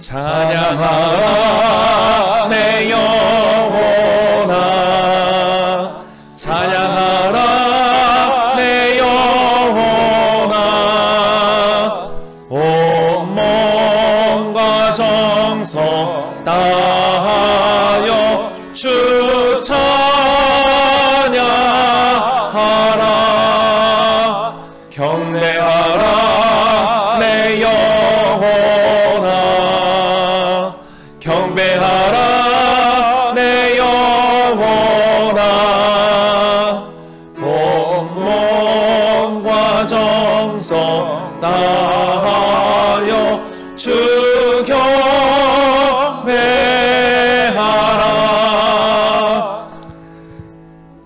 찬양하라 내 영혼아, 찬양하라 내 영혼아. 온 몸과 정성 다하여 주 찬양하라. 경배하라 내 영혼아, 경배하라 내 영혼아. 온 몸과 정성 다하여 주 경배하라.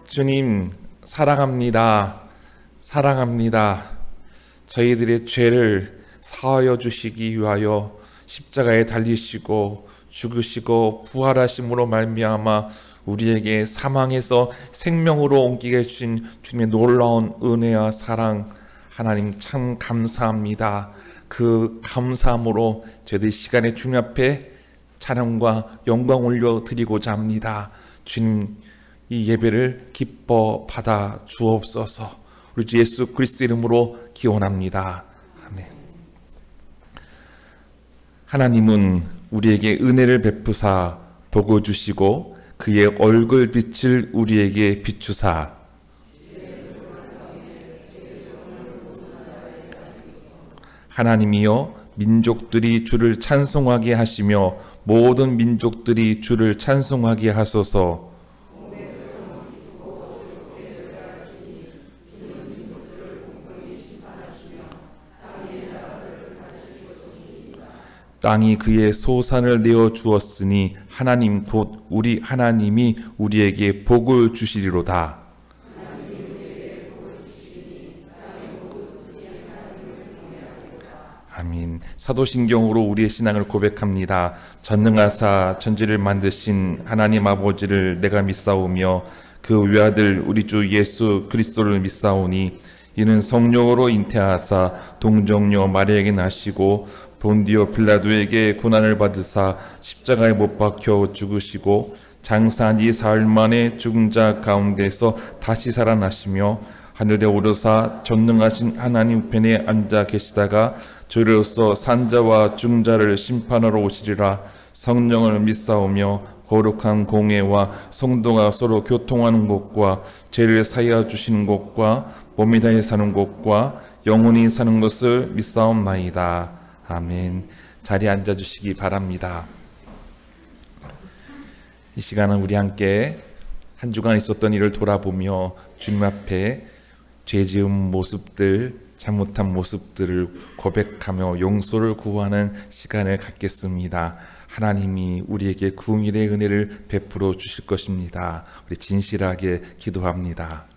주님 사랑합니다. 사랑합니다. 저희들의 죄를 사하여 주시기 위하여 십자가에 달리시고 죽으시고 부활하심으로 말미암아 우리에게 사망에서 생명으로 옮기게 해주신 주님의 놀라운 은혜와 사랑, 하나님 참 감사합니다. 그 감사함으로 저희들 시간에 주님 앞에 찬양과 영광 올려드리고자 합니다. 주님, 이 예배를 기뻐 받아 주옵소서. 우리 주 예수 그리스도 이름으로 기원합니다. 아멘. 하나님은 우리에게 은혜를 베푸사 복을 주시고 그의 얼굴빛을 우리에게 비추사 하나님이여 민족들이 주를 찬송하게 하시며 모든 민족들이 주를 찬송하게 하소서. 땅이 그의 소산을 내어 주었으니 하나님 곧 우리 하나님이 우리에게 복을 주시리로다. 아멘. 사도신경으로 우리의 신앙을 고백합니다. 전능하사 천지를 만드신 하나님 아버지를 내가 믿사오며 그 외아들 우리 주 예수 그리스도를 믿사오니 이는 성령으로 잉태하사 동정녀 마리아에게 나시고 본디오 빌라도에게 고난을 받으사 십자가에 못 박혀 죽으시고 장사한 지 사흘 만에 죽은 자 가운데서 다시 살아나시며 하늘에 오르사 전능하신 하나님 우편에 앉아 계시다가 저희로서 산자와 죽은 자를 심판하러 오시리라. 성령을 믿사오며 거룩한 공회와 성도가 서로 교통하는 곳과 죄를 사하여 주시는 곳과 몸이 다해 사는 곳과 영원히 사는 것을 믿사옵나이다. 아멘. 자리에 앉아주시기 바랍니다. 이 시간은 우리 함께 한 주간 있었던 일을 돌아보며 주님 앞에 죄 지은 모습들, 잘못한 모습들을 고백하며 용서를 구하는 시간을 갖겠습니다. 하나님이 우리에게 구일의 은혜를 베풀어 주실 것입니다. 우리 진실하게 기도합니다.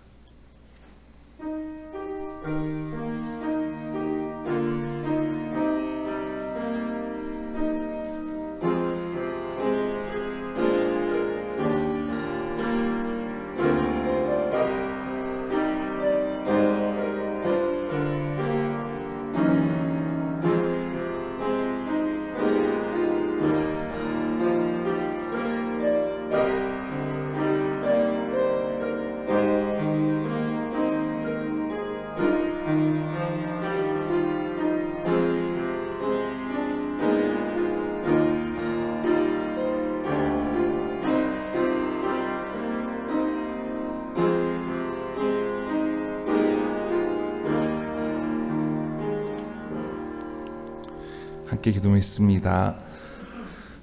함께 기도했습니다.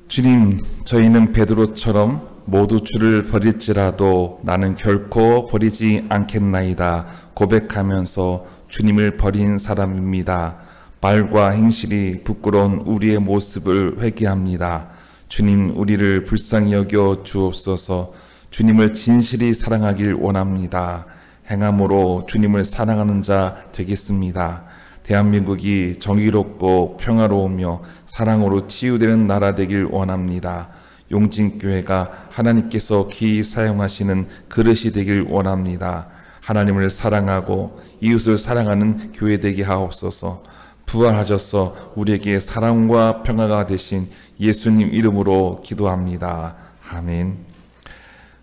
주님, 저희는 베드로처럼 모두 주를 버릴지라도 나는 결코 버리지 않겠나이다 고백하면서 주님을 버린 사람입니다. 말과 행실이 부끄러운 우리의 모습을 회개합니다. 주님, 우리를 불쌍히 여겨 주옵소서. 주님을 진실히 사랑하길 원합니다. 행함으로 주님을 사랑하는 자 되겠습니다. 대한민국이 정의롭고 평화로우며 사랑으로 치유되는 나라 되길 원합니다. 용진교회가 하나님께서 기히 사용하시는 그릇이 되길 원합니다. 하나님을 사랑하고 이웃을 사랑하는 교회 되게 하옵소서. 부활하셔서 우리에게 사랑과 평화가 되신 예수님 이름으로 기도합니다. 아멘.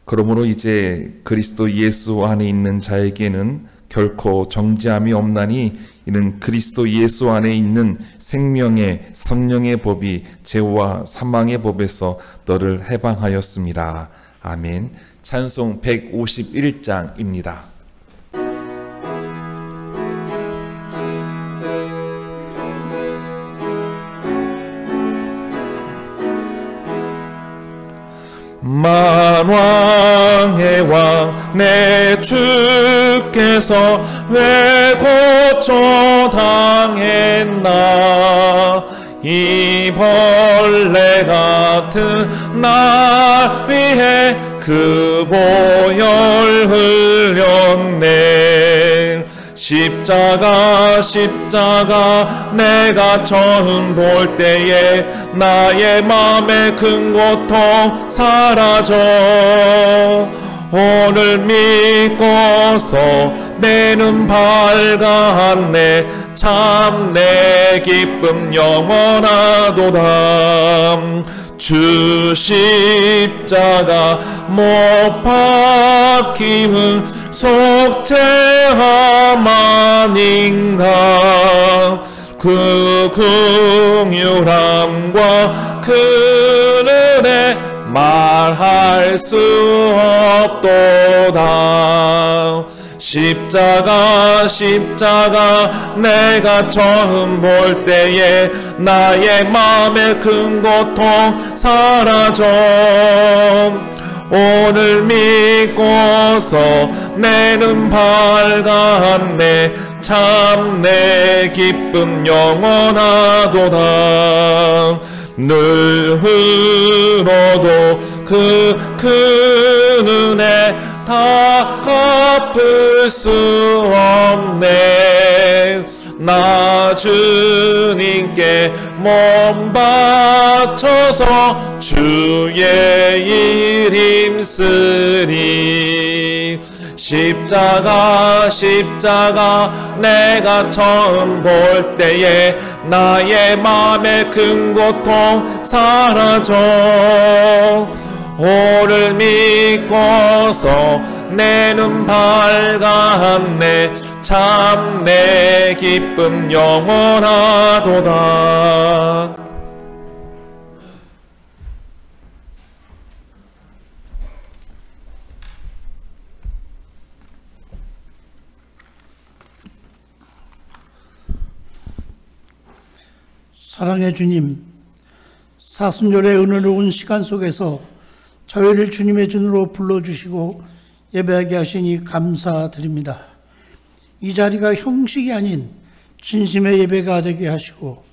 그러므로 이제 그리스도 예수 안에 있는 자에게는 결코 정죄함이 없나니 이는 그리스도 예수 안에 있는 생명의 성령의 법이 죄와 사망의 법에서 너를 해방하였습니다. 아멘. 찬송 151장입니다. 만왕의 왕 내 주께서 왜 고쳐 당했나 이 벌레 같은 날 위해 그 보혈 흘렸네. 십자가 내가 처음 볼 때에 나의 맘의 큰 고통 사라져. 오늘 믿고서 내 눈 밝았네. 참 내 기쁨 영원하도다. 주 십자가 못 박힘은 속죄함 아닌가. 그 긍휼함과 그 은혜 말할 수 없도다. 십자가 내가 처음 볼 때에 나의 맘의 큰 고통 사라져. 오늘 믿고서 내 눈 밝았네. 참 내 기쁨 영원하도다. 늘 흘러도 그 은혜 다 갚을 수 없네. 나 주님께 몸 바쳐서 주의 일 힘쓰리. 십자가 내가 처음 볼 때에 나의 맘의 큰 고통 사라져. 오늘 믿고서 내 눈 밝았네. 참 내 기쁨 영원하도다. 사랑의 주님, 사순절의 은혜로운 시간 속에서 저희를 주님의 전으로 불러주시고 예배하게 하시니 감사드립니다. 이 자리가 형식이 아닌 진심의 예배가 되게 하시고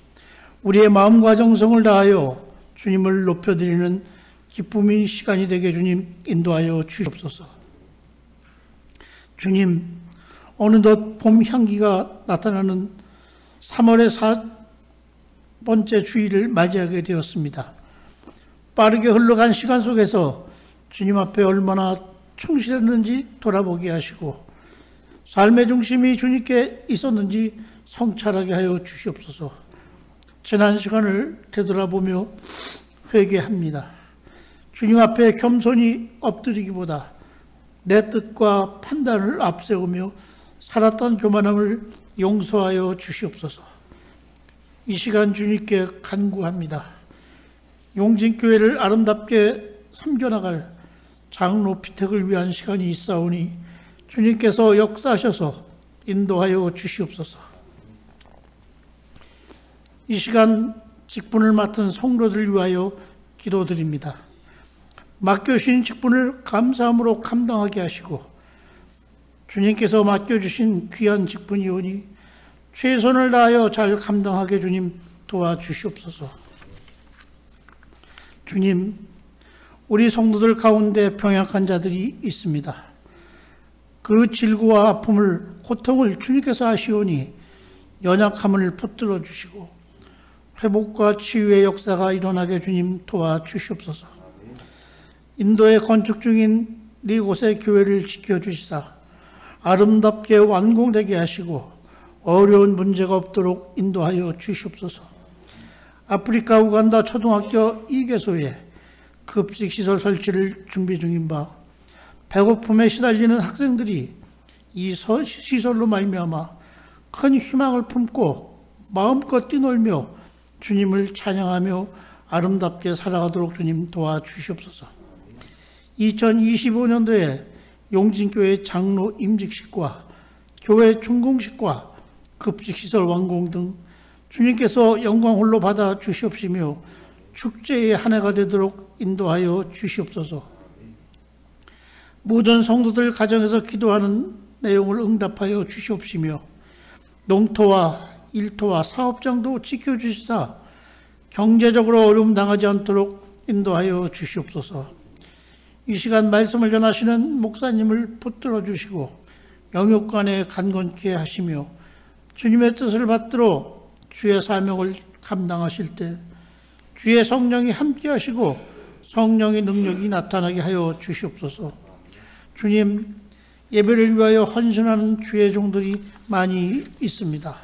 우리의 마음과 정성을 다하여 주님을 높여드리는 기쁨의 시간이 되게 주님 인도하여 주시옵소서. 주님, 어느덧 봄 향기가 나타나는 3월의 번째 주일을 맞이하게 되었습니다. 빠르게 흘러간 시간 속에서 주님 앞에 얼마나 충실했는지 돌아보게 하시고 삶의 중심이 주님께 있었는지 성찰하게 하여 주시옵소서. 지난 시간을 되돌아보며 회개합니다. 주님 앞에 겸손히 엎드리기보다 내 뜻과 판단을 앞세우며 살았던 교만함을 용서하여 주시옵소서. 이 시간 주님께 간구합니다. 용진교회를 아름답게 섬겨나갈 장로 피택을 위한 시간이 있사오니 주님께서 역사하셔서 인도하여 주시옵소서. 이 시간 직분을 맡은 성도들 위하여 기도드립니다. 맡겨주신 직분을 감사함으로 감당하게 하시고 주님께서 맡겨주신 귀한 직분이오니 최선을 다하여 잘 감당하게 주님 도와주시옵소서. 주님, 우리 성도들 가운데 병약한 자들이 있습니다. 그 질고와 아픔을, 고통을 주님께서 아시오니 연약함을 붙들어 주시고 회복과 치유의 역사가 일어나게 주님 도와주시옵소서. 인도에 건축 중인 네 곳의 교회를 지켜주시사 아름답게 완공되게 하시고 어려운 문제가 없도록 인도하여 주시옵소서. 아프리카 우간다 초등학교 2개소에 급식시설 설치를 준비 중인 바 배고픔에 시달리는 학생들이 이 시설로 말미암아 큰 희망을 품고 마음껏 뛰놀며 주님을 찬양하며 아름답게 살아가도록 주님 도와주시옵소서. 2025년도에 용진교회 장로 임직식과 교회 준공식과 급식시설 완공 등 주님께서 영광 홀로 받아 주시옵시며 축제의 한 해가 되도록 인도하여 주시옵소서. 모든 성도들 가정에서 기도하는 내용을 응답하여 주시옵시며 농토와 일토와 사업장도 지켜주시사 경제적으로 어려움 당하지 않도록 인도하여 주시옵소서. 이 시간 말씀을 전하시는 목사님을 붙들어 주시고 영육간에 간건케 하시며 주님의 뜻을 받들어 주의 사명을 감당하실 때 주의 성령이 함께 하시고 성령의 능력이 나타나게 하여 주시옵소서. 주님, 예배를 위하여 헌신하는 주의 종들이 많이 있습니다.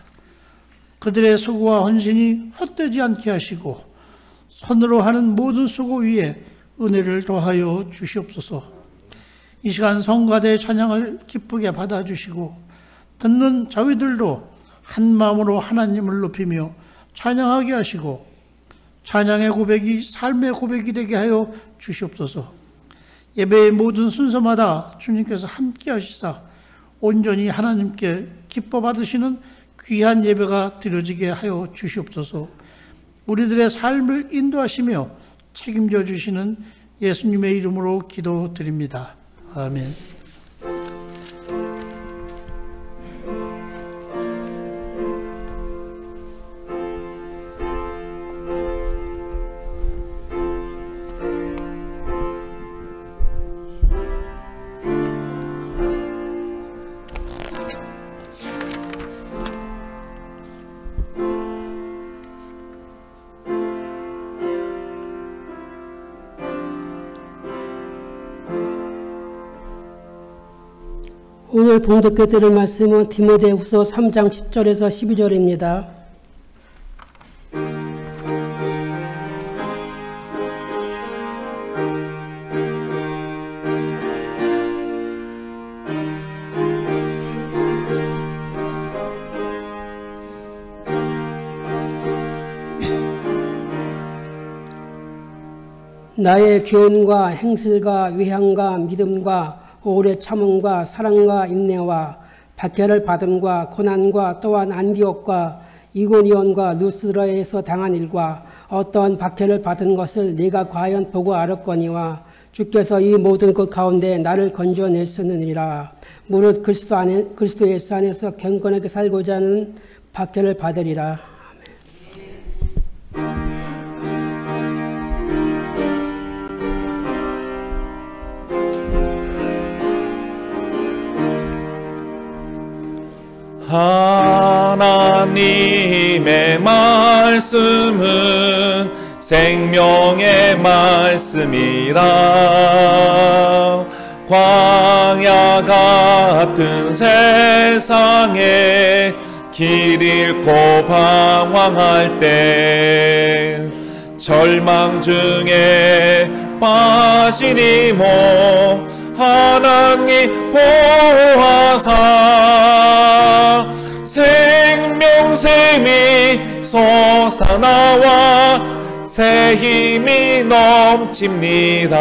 그들의 수고와 헌신이 헛되지 않게 하시고 손으로 하는 모든 수고 위에 은혜를 더하여 주시옵소서. 이 시간 성가대 찬양을 기쁘게 받아주시고 듣는 저희들도 한 마음으로 하나님을 높이며 찬양하게 하시고 찬양의 고백이 삶의 고백이 되게 하여 주시옵소서. 예배의 모든 순서마다 주님께서 함께 하시사 온전히 하나님께 기뻐 받으시는 귀한 예배가 드려지게 하여 주시옵소서. 우리들의 삶을 인도하시며 책임져 주시는 예수님의 이름으로 기도드립니다. 아멘. 오늘 봉독해 드릴 말씀은 디모데후서 3장 10절에서 12절입니다. 나의 교훈과 행실과 위함과 믿음과 오래 참음과 사랑과 인내와 박해를 받음과 고난과 또한 안디옥과 이고니온과 루스드라에서 당한 일과 어떠한 박해를 받은 것을 네가 과연 보고 알았거니와 주께서 이 모든 것 가운데 나를 건져내셨느니라. 무릇 그리스도 예수 안에서 경건하게 살고자 하는 박해를 받으리라. 하나님의 말씀은 생명의 말씀이라. 광야 같은 세상에 길 잃고 방황할 때 절망 중에 빠진 이모 하나님 보호하사 생명샘이 솟아나와 새 힘이 넘칩니다.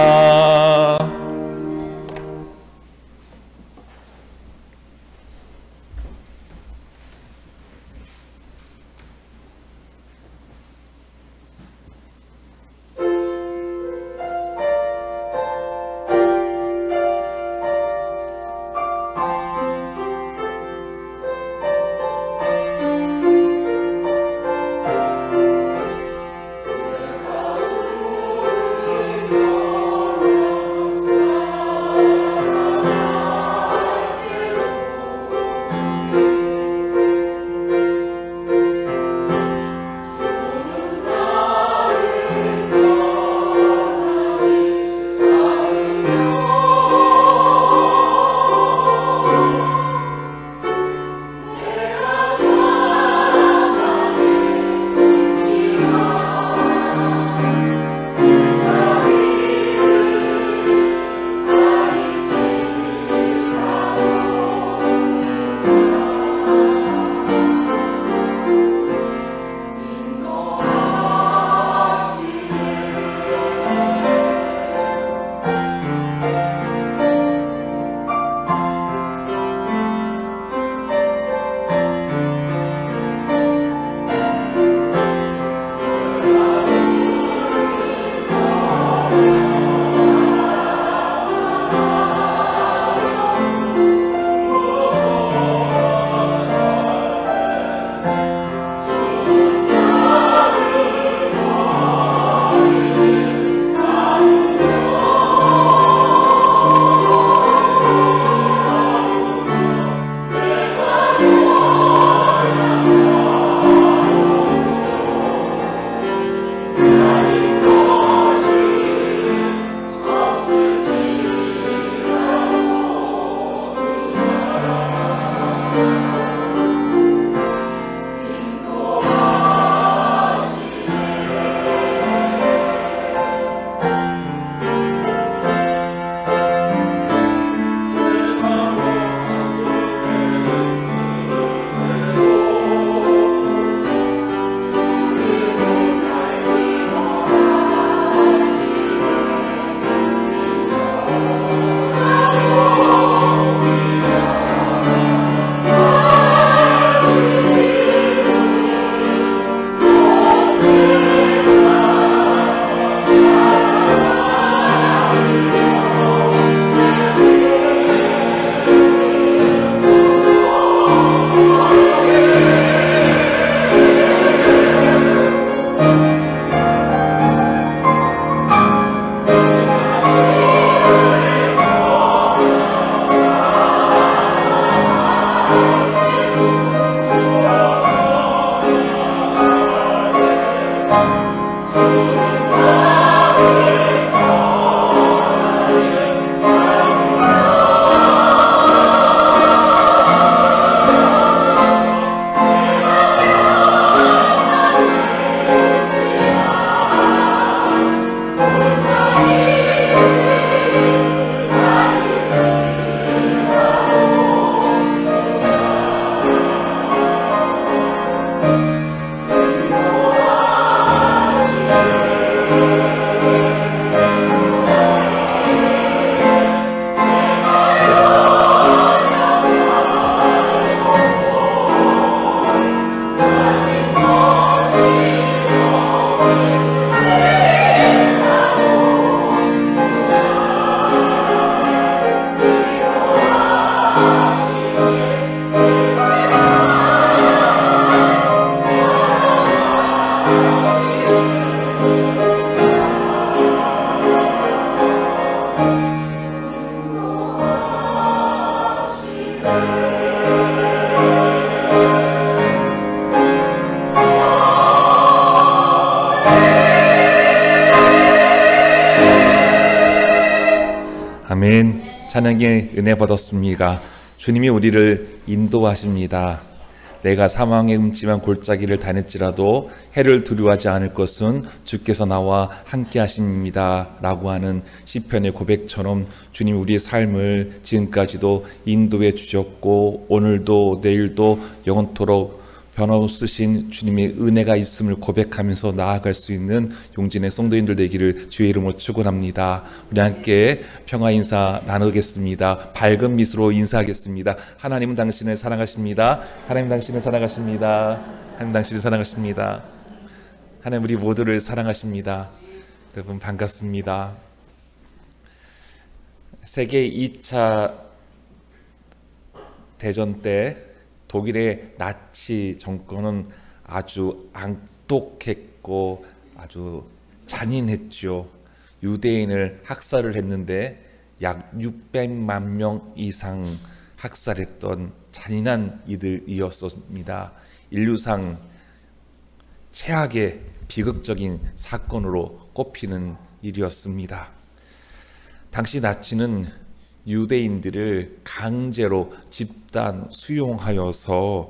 찬양의 은혜 받았습니다. 주님이 우리를 인도하십니다. 내가 사망의 음침한 골짜기를 다닐지라도 해를 두려워하지 않을 것은 주께서 나와 함께 하십니다 라고 하는 시편의 고백처럼 주님이 우리의 삶을 지금까지도 인도해 주셨고 오늘도 내일도 영원토록 변함없으신 주님의 은혜가 있음을 고백하면서 나아갈 수 있는 용진의 성도인들 되기를 주의 이름으로 축원합니다. 우리 함께 평화 인사 나누겠습니다. 밝은 미소로 인사하겠습니다. 하나님은 당신을 사랑하십니다. 하나님 당신을 사랑하십니다. 하나님 당신을 사랑하십니다. 하나님 우리 모두를 사랑하십니다. 여러분 반갑습니다. 세계 2차 대전 때 독일의 나치 정권은 아주 앙독했고 아주 잔인했죠. 유대인을 학살을 했는데 약 600만 명 이상 학살했던 잔인한 이들이었습니다. 인류상 최악의 비극적인 사건으로 꼽히는 일이었습니다. 당시 나치는 유대인들을 강제로 집단 수용하여서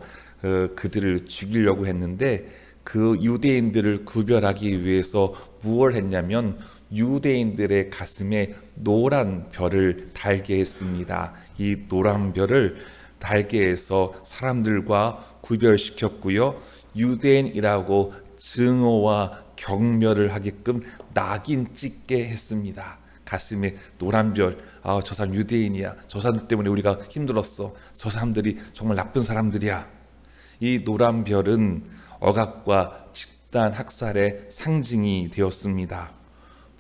그들을 죽이려고 했는데 그 유대인들을 구별하기 위해서 무엇을 했냐면 유대인들의 가슴에 노란 별을 달게 했습니다. 이 노란 별을 달게 해서 사람들과 구별시켰고요. 유대인이라고 증오와 경멸을 하게끔 낙인 찍게 했습니다. 가슴에 노란 별, 저 사람 유대인이야. 저 사람 때문에 우리가 힘들었어. 저 사람들이 정말 나쁜 사람들이야. 이 노란 별은 억압과 집단 학살의 상징이 되었습니다.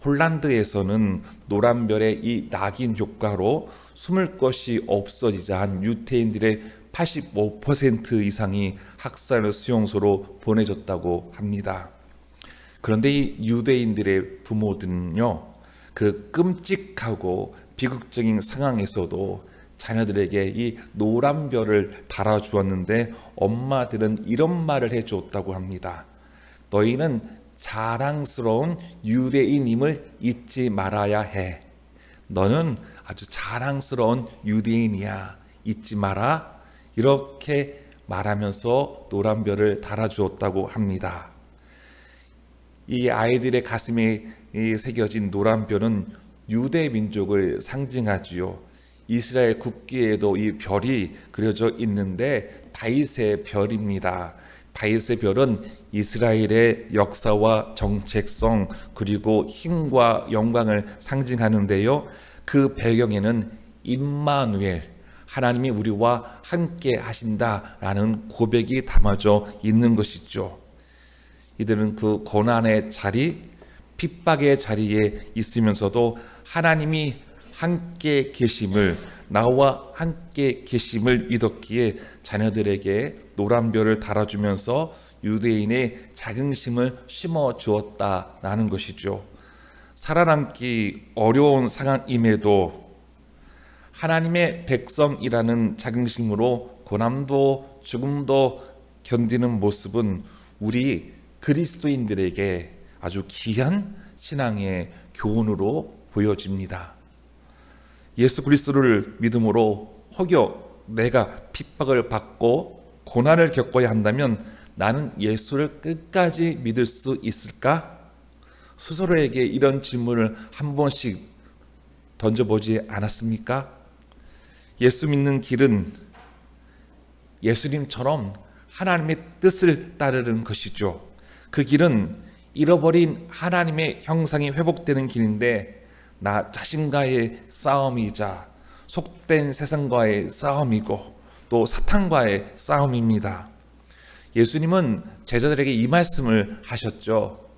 폴란드에서는 노란 별의 이 낙인 효과로 숨을 것이 없어지자 한 유대인들의 85% 이상이 학살 수용소로 보내졌다고 합니다. 그런데 이 유대인들의 부모들은요, 그 끔찍하고 비극적인 상황에서도 자녀들에게 이 노란 별을 달아주었는데 엄마들은 이런 말을 해줬다고 합니다. 너희는 자랑스러운 유대인임을 잊지 말아야 해. 너는 아주 자랑스러운 유대인이야. 잊지 마라. 이렇게 말하면서 노란 별을 달아주었다고 합니다. 이 아이들의 가슴에 새겨진 노란 별은 유대 민족을 상징하지요. 이스라엘 국기에도 이 별이 그려져 있는데 다윗의 별입니다. 다윗의 별은 이스라엘의 역사와 정체성 그리고 힘과 영광을 상징하는데요. 그 배경에는 임마누엘, 하나님이 우리와 함께 하신다라는 고백이 담아져 있는 것이죠. 이들은 그 고난의 자리, 핍박의 자리에 있으면서도 하나님이 함께 계심을, 나와 함께 계심을 믿었기에 자녀들에게 노란 별을 달아주면서 유대인의 자긍심을 심어 주었다라는 것이죠. 살아남기 어려운 상황임에도 하나님의 백성이라는 자긍심으로 고난도 죽음도 견디는 모습은 우리 그리스도인들에게 아주 귀한 신앙의 교훈으로 보여집니다. 예수 그리스도를 믿음으로 혹여 내가 핍박을 받고 고난을 겪어야 한다면 나는 예수를 끝까지 믿을 수 있을까? 스스로에게 이런 질문을 한 번씩 던져보지 않았습니까? 예수 믿는 길은 예수님처럼 하나님의 뜻을 따르는 것이죠. 그 길은 잃어버린 하나님의 형상이 회복되는 길인데 나 자신과의 싸움이자 속된 세상과의 싸움이고 또 사탄과의 싸움입니다. 예수님은 제자들에게 이 말씀을 하셨죠.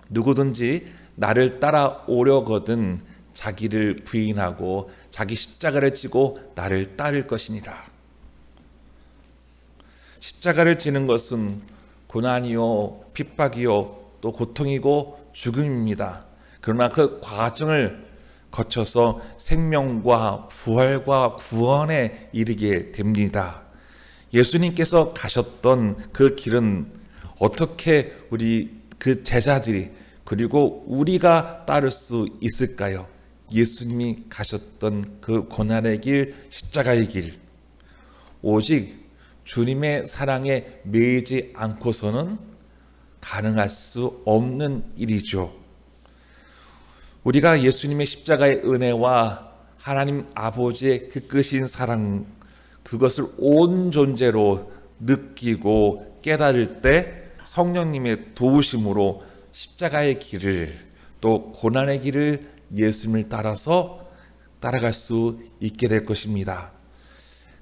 누구든지 나를 따라오려거든 자기를 부인하고 자기 십자가를 지고 나를 따를 것이니라. 십자가를 지는 것은 고난이요, 핍박이요, 또 고통이고 죽음입니다. 그러나 그 과정을 거쳐서 생명과 부활과 구원에 이르게 됩니다. 예수님께서 가셨던 그 길은 어떻게 우리 그 제자들이 그리고 우리가 따를 수 있을까요? 예수님이 가셨던 그 고난의 길, 십자가의 길, 오직 주님의 사랑에 매이지 않고서는 가능할 수 없는 일이죠. 우리가 예수님의 십자가의 은혜와 하나님 아버지의 그 크신 사랑, 그것을 온 존재로 느끼고 깨달을 때 성령님의 도우심으로 십자가의 길을, 또 고난의 길을 예수님을 따라서 따라갈 수 있게 될 것입니다.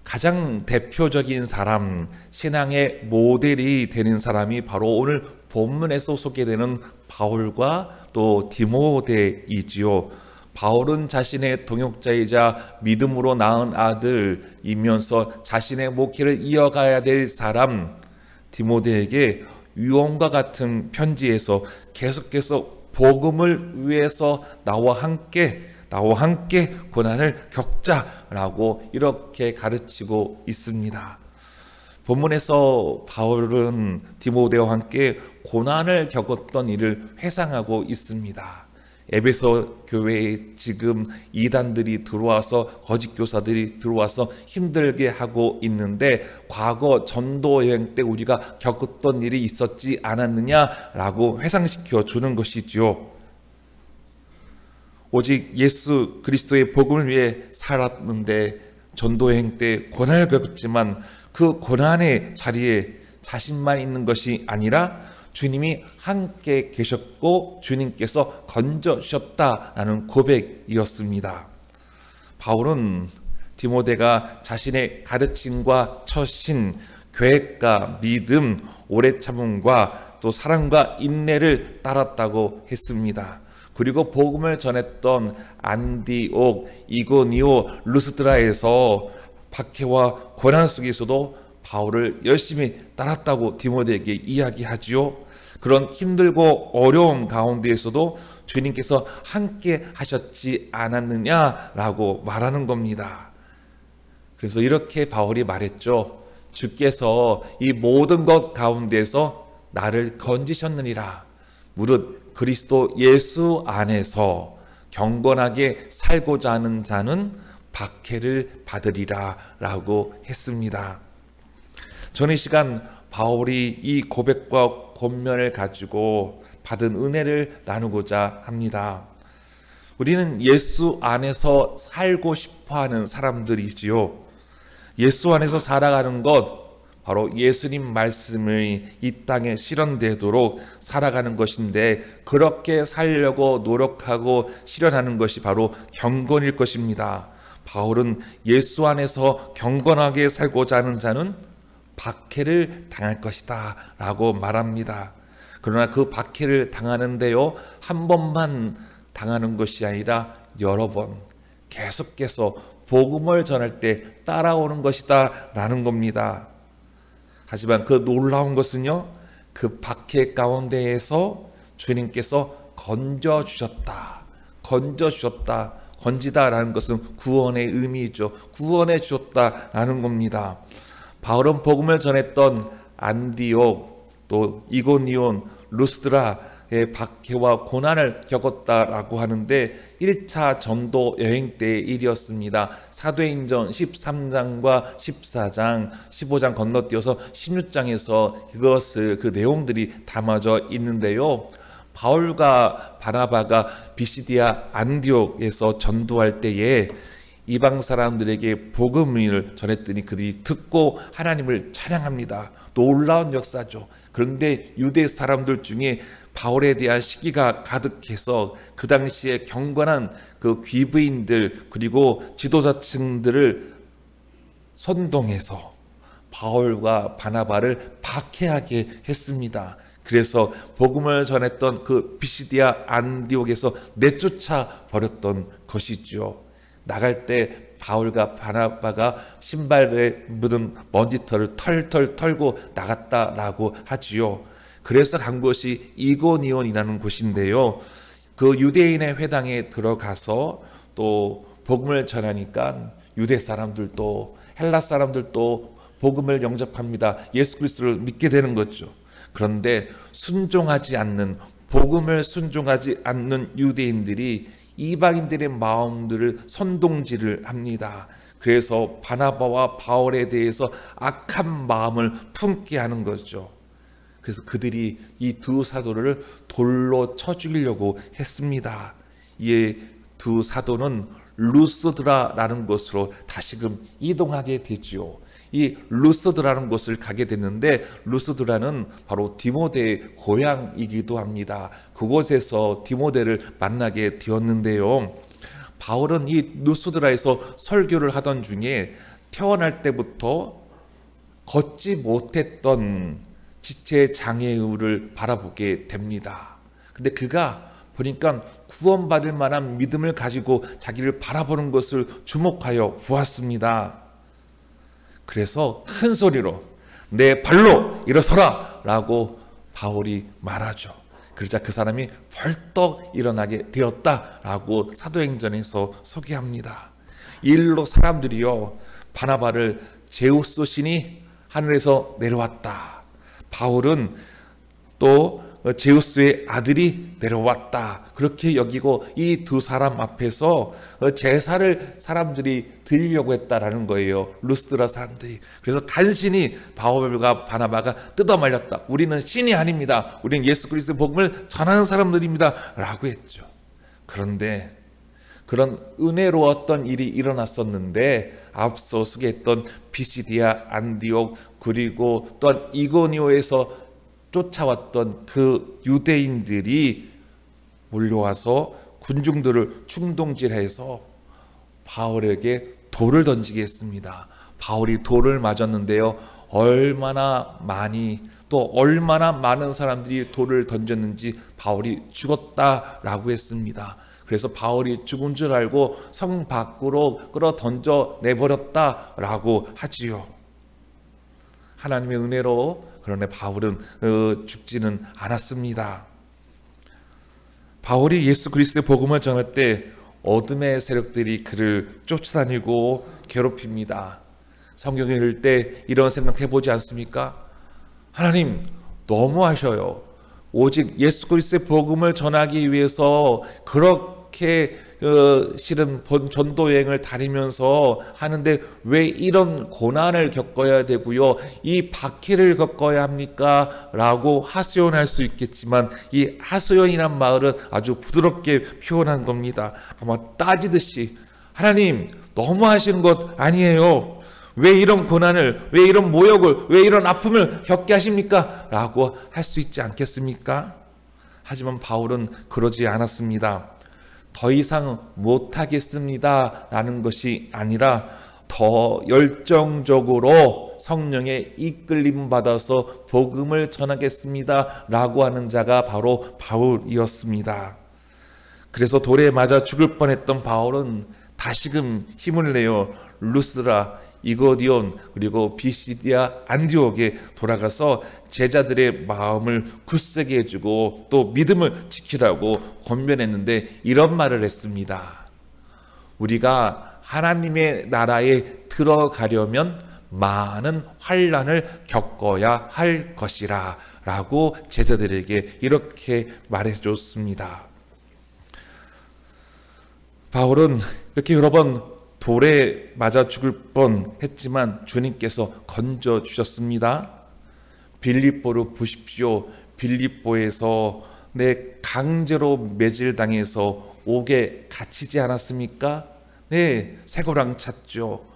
가장 대표적인 사람, 신앙의 모델이 되는 사람이 바로 오늘 본문에서 소개되는 바울과 또 디모데이지요. 바울은 자신의 동역자이자 믿음으로 낳은 아들이면서 자신의 목회를 이어가야 될 사람 디모데에게 유언과 같은 편지에서 계속해서 복음을 위해서 나와 함께 고난을 겪자라고 이렇게 가르치고 있습니다. 본문에서 바울은 디모데와 함께 고난을 겪었던 일을 회상하고 있습니다. 에베소 교회에 지금 이단들이 들어와서, 거짓 교사들이 들어와서 힘들게 하고 있는데 과거 전도 여행 때 우리가 겪었던 일이 있었지 않았느냐라고 회상시켜 주는 것이죠. 오직 예수 그리스도의 복음을 위해 살았는데 전도 여행 때 고난을 겪었지만 그 고난의 자리에 자신만 있는 것이 아니라 주님이 함께 계셨고 주님께서 건져주셨다라는 고백이었습니다. 바울은 디모데가 자신의 가르침과 처신, 계획과 믿음, 오래 참음과 또 사랑과 인내를 따랐다고 했습니다. 그리고 복음을 전했던 안디옥, 이고니오, 루스드라에서 박해와 고난 속에서도 바울을 열심히 따랐다고 디모데에게 이야기하지요. 그런 힘들고 어려운 가운데에서도 주님께서 함께 하셨지 않았느냐라고 말하는 겁니다. 그래서 이렇게 바울이 말했죠. 주께서 이 모든 것 가운데서 나를 건지셨느니라. 무릇 그리스도 예수 안에서 경건하게 살고자 하는 자는 박해를 받으리라 라고 했습니다. 저는 이 시간 바울이 이 고백과 권면을 가지고 받은 은혜를 나누고자 합니다. 우리는 예수 안에서 살고 싶어하는 사람들이지요. 예수 안에서 살아가는 것, 바로 예수님 말씀이 이 땅에 실현되도록 살아가는 것인데, 그렇게 살려고 노력하고 실현하는 것이 바로 경건일 것입니다. 바울은 예수 안에서 경건하게 살고자 하는 자는 박해를 당할 것이다 라고 말합니다. 그러나 그 박해를 당하는데요, 한 번만 당하는 것이 아니라 여러 번 계속해서 복음을 전할 때 따라오는 것이다 라는 겁니다. 하지만 그 놀라운 것은요, 그 박해 가운데에서 주님께서 건져주셨다. 건지다라는 것은 구원의 의미이죠. 구원해 주셨다라는 겁니다. 바울은 복음을 전했던 안디옥, 또 이고니온, 루스드라의 박해와 고난을 겪었다라고 하는데 1차 전도 여행 때의 일이었습니다. 사도행전 13장과 14장, 15장 건너뛰어서 16장에서 그 내용들이 담아져 있는데요. 바울과 바나바가 비시디아 안디옥에서 전도할 때에 이방 사람들에게 복음을 전했더니 그들이 듣고 하나님을 찬양합니다. 놀라운 역사죠. 그런데 유대 사람들 중에 바울에 대한 시기가 가득해서 그 당시에 경건한 그 귀부인들 그리고 지도자층들을 선동해서 바울과 바나바를 박해하게 했습니다. 그래서 복음을 전했던 그 비시디아 안디옥에서 내쫓아 버렸던 것이죠. 나갈 때 바울과 바나바가 신발에 묻은 먼지털을 털털 털고 나갔다라고 하지요. 그래서 간 곳이 이고니온이라는 곳인데요. 그 유대인의 회당에 들어가서 또 복음을 전하니까 유대 사람들도 헬라 사람들도 복음을 영접합니다. 예수 그리스도를 믿게 되는 거죠. 그런데 복음을 순종하지 않는 유대인들이 이방인들의 마음들을 선동질을 합니다. 그래서 바나바와 바울에 대해서 악한 마음을 품게 하는 거죠. 그래서 그들이 이 두 사도를 돌로 쳐 죽이려고 했습니다. 이 두 사도는 루스드라라는 곳으로 다시금 이동하게 되지요. 이 루스드라는 곳을 가게 됐는데, 루스드라는 바로 디모데의 고향이기도 합니다. 그곳에서 디모데를 만나게 되었는데요. 바울은 이 루스드라에서 설교를 하던 중에 태어날 때부터 걷지 못했던 지체 장애우를 바라보게 됩니다. 근데 그가 보니까 구원받을 만한 믿음을 가지고 자기를 바라보는 것을 주목하여 보았습니다. 그래서 큰 소리로 내 발로 일어서라 라고 바울이 말하죠. 그러자 그 사람이 벌떡 일어나게 되었다라고 사도행전에서 소개합니다. 이 일로 사람들이요, 바나바를 제우스 신이 하늘에서 내려왔다, 바울은 또 제우스의 아들이 내려왔다, 그렇게 여기고 이 두 사람 앞에서 제사를 사람들이 드리려고 했다라는 거예요. 루스드라 사람들이. 그래서 간신히 바울과 바나바가 뜯어말렸다. 우리는 신이 아닙니다. 우리는 예수 그리스도의 복음을 전하는 사람들입니다 라고 했죠. 그런데 그런 은혜로웠던 일이 일어났었는데, 앞서 소개했던 비시디아, 안디옥, 그리고 또한 이고니오에서 쫓아왔던 그 유대인들이 몰려와서 군중들을 충동질해서 바울에게 돌을 던지게 했습니다. 바울이 돌을 맞았는데요, 얼마나 많이, 또 얼마나 많은 사람들이 돌을 던졌는지 바울이 죽었다라고 했습니다. 그래서 바울이 죽은 줄 알고 성 밖으로 끌어 던져 내버렸다라고 하지요. 하나님의 은혜로 그런데 바울은 죽지는 않았습니다. 바울이 예수 그리스도의 복음을 전할 때 어둠의 세력들이 그를 쫓아다니고 괴롭힙니다. 성경을 읽을 때 이런 생각 해보지 않습니까? 하나님 너무하셔요. 오직 예수 그리스도의 복음을 전하기 위해서 그렇게 실은 전도 여행을 다니면서 하는데 왜 이런 고난을 겪어야 되고요, 이 박해를 겪어야 합니까? 라고 하소연할 수 있겠지만, 이 하소연이란 말은 아주 부드럽게 표현한 겁니다. 아마 따지듯이 하나님 너무하시는 것 아니에요? 왜 이런 고난을, 왜 이런 모욕을, 왜 이런 아픔을 겪게 하십니까? 라고 할 수 있지 않겠습니까? 하지만 바울은 그러지 않았습니다. 더 이상 못하겠습니다 라는 것이 아니라 더 열정적으로 성령의 이끌림 받아서 복음을 전하겠습니다 라고 하는 자가 바로 바울이었습니다. 그래서 돌에 맞아 죽을 뻔했던 바울은 다시금 힘을 내어 루스라, 이고디온, 그리고 비시디아, 안디옥에 돌아가서 제자들의 마음을 굳세게 해주고 또 믿음을 지키라고 권면했는데, 이런 말을 했습니다. 우리가 하나님의 나라에 들어가려면 많은 환난을 겪어야 할 것이라 라고 제자들에게 이렇게 말해줬습니다. 바울은 이렇게 여러 번 돌에 맞아 죽을 뻔했지만 주님께서 건져주셨습니다. 빌립보로 보십시오. 빌립보에서 강제로 매질당해서 옥에 갇히지 않았습니까? 쇠고랑 찼죠.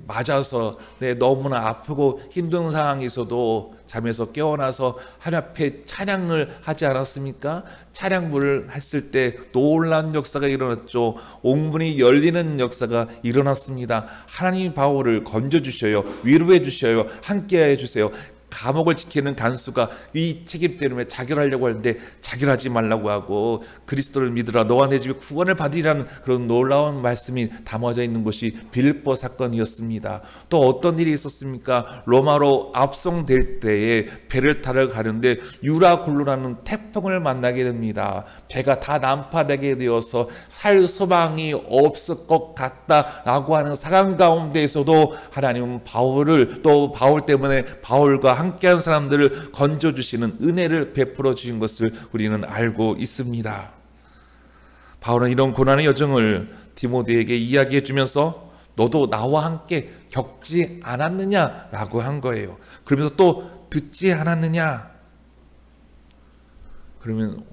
맞아서 너무나 아프고 힘든 상황에서도 잠에서 깨어나서 하나님 앞에 찬양을 하지 않았습니까? 찬양부를 했을 때 놀라운 역사가 일어났죠. 옥문이 열리는 역사가 일어났습니다. 하나님이 바울을 건져주셔요. 위로해 주셔요. 함께해 주세요. 감옥을 지키는 간수가 이 책임 때문에 자결하려고 하는데 자결하지 말라고 하고, 그리스도를 믿으라 너와 내 집이 구원을 받으리라는 그런 놀라운 말씀이 담아져 있는 것이 빌립보 사건이었습니다. 또 어떤 일이 있었습니까? 로마로 압송될 때에 배를 타러 가는데 유라굴로라는 태풍을 만나게 됩니다. 배가 다 난파되게 되어서 살 소망이 없을 것 같다라고 하는 상황 가운데에서도 하나님은 바울을, 또 바울 때문에 바울과 함께한 사람들을 건져주시는 은혜를 베풀어 주신 것을 우리는 알고 있습니다. 바울은 이런 고난의 여정을 디모데에게 이야기해 주면서 너도 나와 함께 겪지 않았느냐라고 한 거예요. 그러면서 또 듣지 않았느냐. 그러면서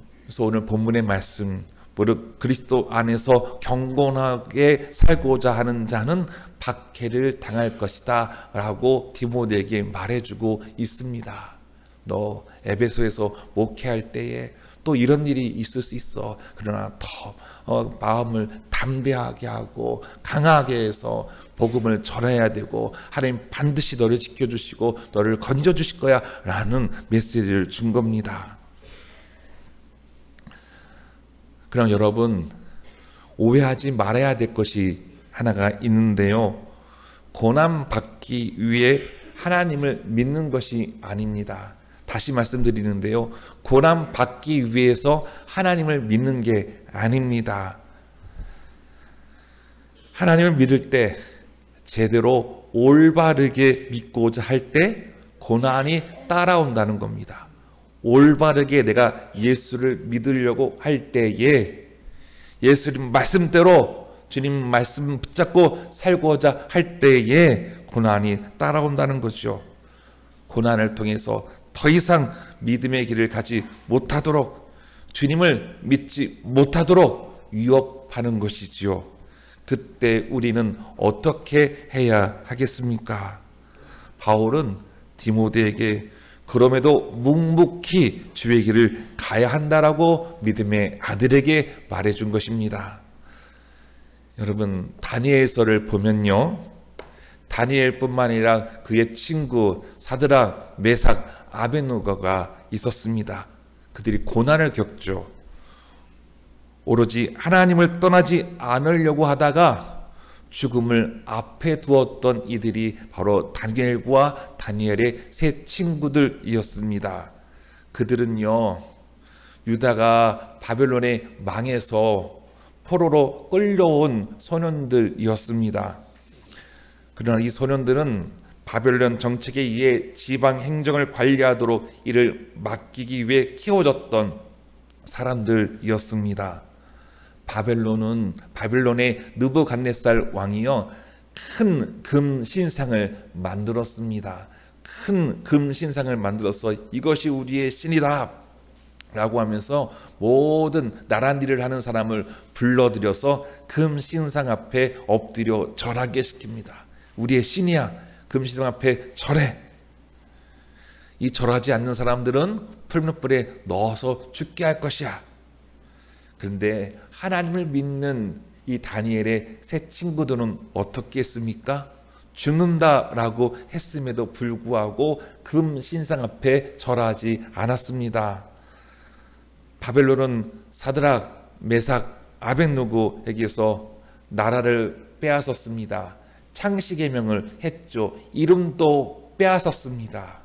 오늘 본문의 말씀, 무릇 그리스도 안에서 경건하게 살고자 하는 자는 박해를 당할 것이다 라고 디모데에게 말해주고 있습니다. 너 에베소에서 목회할 때에 또 이런 일이 있을 수 있어. 그러나 더 마음을 담대하게 하고 강하게 해서 복음을 전해야 되고 하나님 반드시 너를 지켜주시고 너를 건져주실 거야 라는 메시지를 준 겁니다. 그럼 여러분, 오해하지 말아야 될 것이 하나가 있는데요. 고난 받기 위해 하나님을 믿는 것이 아닙니다. 다시 말씀드리는데요. 고난 받기 위해서 하나님을 믿는 게 아닙니다. 하나님을 믿을 때 제대로 올바르게 믿고자 할 때 고난이 따라온다는 겁니다. 올바르게 내가 예수를 믿으려고 할 때에 예수님 말씀대로 주님 말씀 붙잡고 살고자 할 때에 고난이 따라온다는 거죠. 고난을 통해서 더 이상 믿음의 길을 가지 못하도록, 주님을 믿지 못하도록 위협하는 것이지요. 그때 우리는 어떻게 해야 하겠습니까? 바울은 디모데에게 그럼에도 묵묵히 주의 길을 가야 한다라고 믿음의 아들에게 말해준 것입니다. 여러분, 다니엘서를 보면요, 다니엘뿐만 아니라 그의 친구 사드락, 메삭, 아벳느고가 있었습니다. 그들이 고난을 겪죠. 오로지 하나님을 떠나지 않으려고 하다가 죽음을 앞에 두었던 이들이 바로 다니엘과 다니엘의 세 친구들이었습니다. 그들은요, 유다가 바벨론에 망해서 포로로 끌려온 소년들이었습니다. 그러나 이 소년들은 바벨론 정책에 의해 지방 행정을 관리하도록 이를 맡기기 위해 키워졌던 사람들이었습니다. 바벨론의 느부갓네살 왕이요, 큰 금 신상을 만들었습니다. 큰 금 신상을 만들어서 이것이 우리의 신이다 라고 하면서 모든 나란 일을 하는 사람을 불러들여서 금 신상 앞에 엎드려 절하게 시킵니다. 우리의 신이야, 금 신상 앞에 절해. 이 절하지 않는 사람들은 풀무불에 넣어서 죽게 할 것이야. 그런데 하나님을 믿는 이 다니엘의 세 친구들은 어떻게 했습니까? 죽는다라고 했음에도 불구하고 금 신상 앞에 절하지 않았습니다. 바벨론은 사드락, 메삭, 아벳느고에게서 나라를 빼앗았습니다. 창시계명을 했죠. 이름도 빼앗았습니다.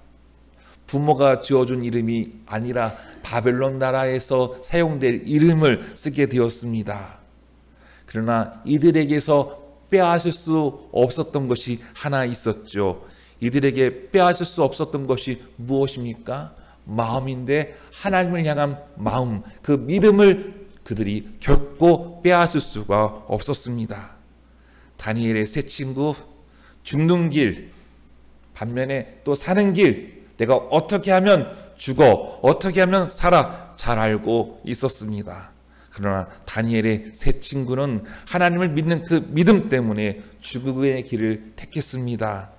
부모가 지어준 이름이 아니라 바벨론 나라에서 사용될 이름을 쓰게 되었습니다. 그러나 이들에게서 빼앗을 수 없었던 것이 하나 있었죠. 이들에게 빼앗을 수 없었던 것이 무엇입니까? 마음인데 하나님을 향한 마음, 그 믿음을 그들이 결코 빼앗을 수가 없었습니다. 다니엘의 세 친구, 죽는 길, 반면에 또 사는 길, 내가 어떻게 하면 죽어, 어떻게 하면 살아, 잘 알고 있었습니다. 그러나 다니엘의 세 친구는 하나님을 믿는 그 믿음 때문에 죽음의 길을 택했습니다.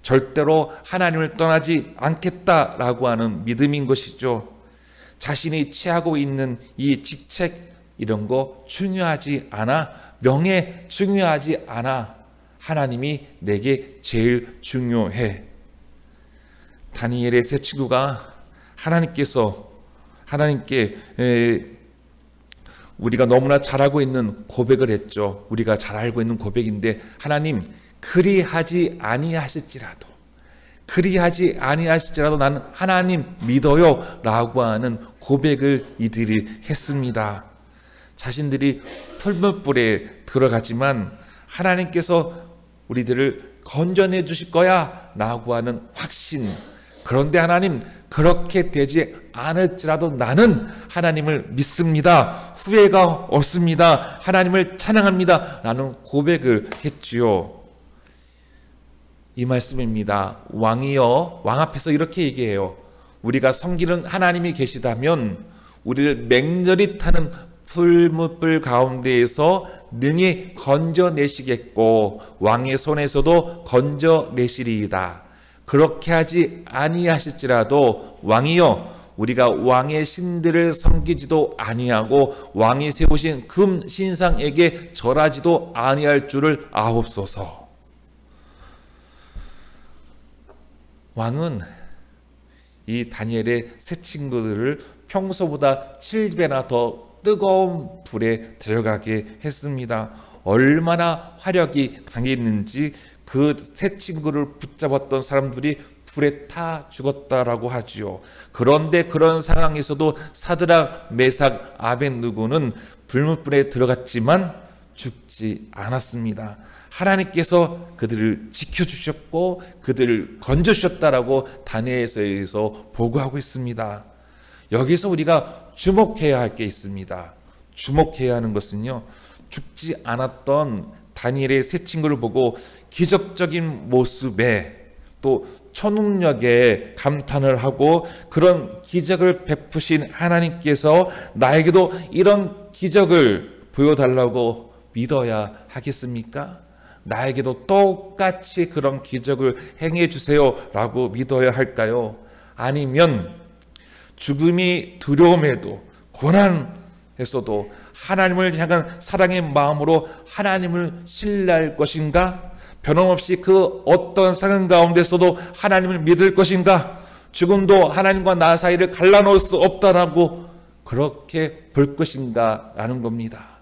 절대로 하나님을 떠나지 않겠다라고 하는 믿음인 것이죠. 자신이 취하고 있는 이 직책, 이런 거 중요하지 않아, 명예 중요하지 않아, 하나님이 내게 제일 중요해. 다니엘의 세 친구가 하나님께 우리가 너무나 잘 알고 있는 고백을 했죠. 우리가 잘 알고 있는 고백인데, 하나님 그리하지 아니하실지라도 나는 하나님 믿어요 라고 하는 고백을 이들이 했습니다. 자신들이 풀무불에 들어가지만 하나님께서 우리들을 건져내 주실 거야 라고 하는 확신, 그런데 하나님, 그렇게 되지 않을지라도 나는 하나님을 믿습니다. 후회가 없습니다. 하나님을 찬양합니다. 라는 고백을 했지요. 이 말씀입니다. 왕이여, 왕 앞에서 이렇게 얘기해요. 우리가 섬기는 하나님이 계시다면 우리를 맹렬히 타는 풀무불 가운데에서 능히 건져내시겠고 왕의 손에서도 건져내시리이다. 그렇게 하지 아니하실지라도 왕이여, 우리가 왕의 신들을 섬기지도 아니하고 왕이 세우신 금 신상에게 절하지도 아니할 줄을 아옵소서. 왕은 이 다니엘의 세 친구들을 평소보다 7배나 더 뜨거운 불에 들어가게 했습니다. 얼마나 화력이 강했는지 그 세 친구를 붙잡았던 사람들이 불에 타 죽었다라고 하지요. 그런데 그런 상황에서도 사드락, 메삭, 아벳느고는 불문불에 들어갔지만 죽지 않았습니다. 하나님께서 그들을 지켜주셨고 그들을 건져주셨다라고 다니엘서에서 보고하고 있습니다. 여기서 우리가 주목해야 할 게 있습니다. 주목해야 하는 것은요, 죽지 않았던 다니엘의 세 친구를 보고 기적적인 모습에 또 초능력에 감탄을 하고 그런 기적을 베푸신 하나님께서 나에게도 이런 기적을 보여달라고 믿어야 하겠습니까? 나에게도 똑같이 그런 기적을 행해 주세요 라고 믿어야 할까요? 아니면 죽음이 두려움에도 고난에서도 하나님을 향한 사랑의 마음으로 하나님을 신뢰할 것인가? 변함없이 그 어떤 상황 가운데서도 하나님을 믿을 것인가? 죽음도 하나님과 나 사이를 갈라놓을 수 없다라고 그렇게 볼 것인가? 라는 겁니다.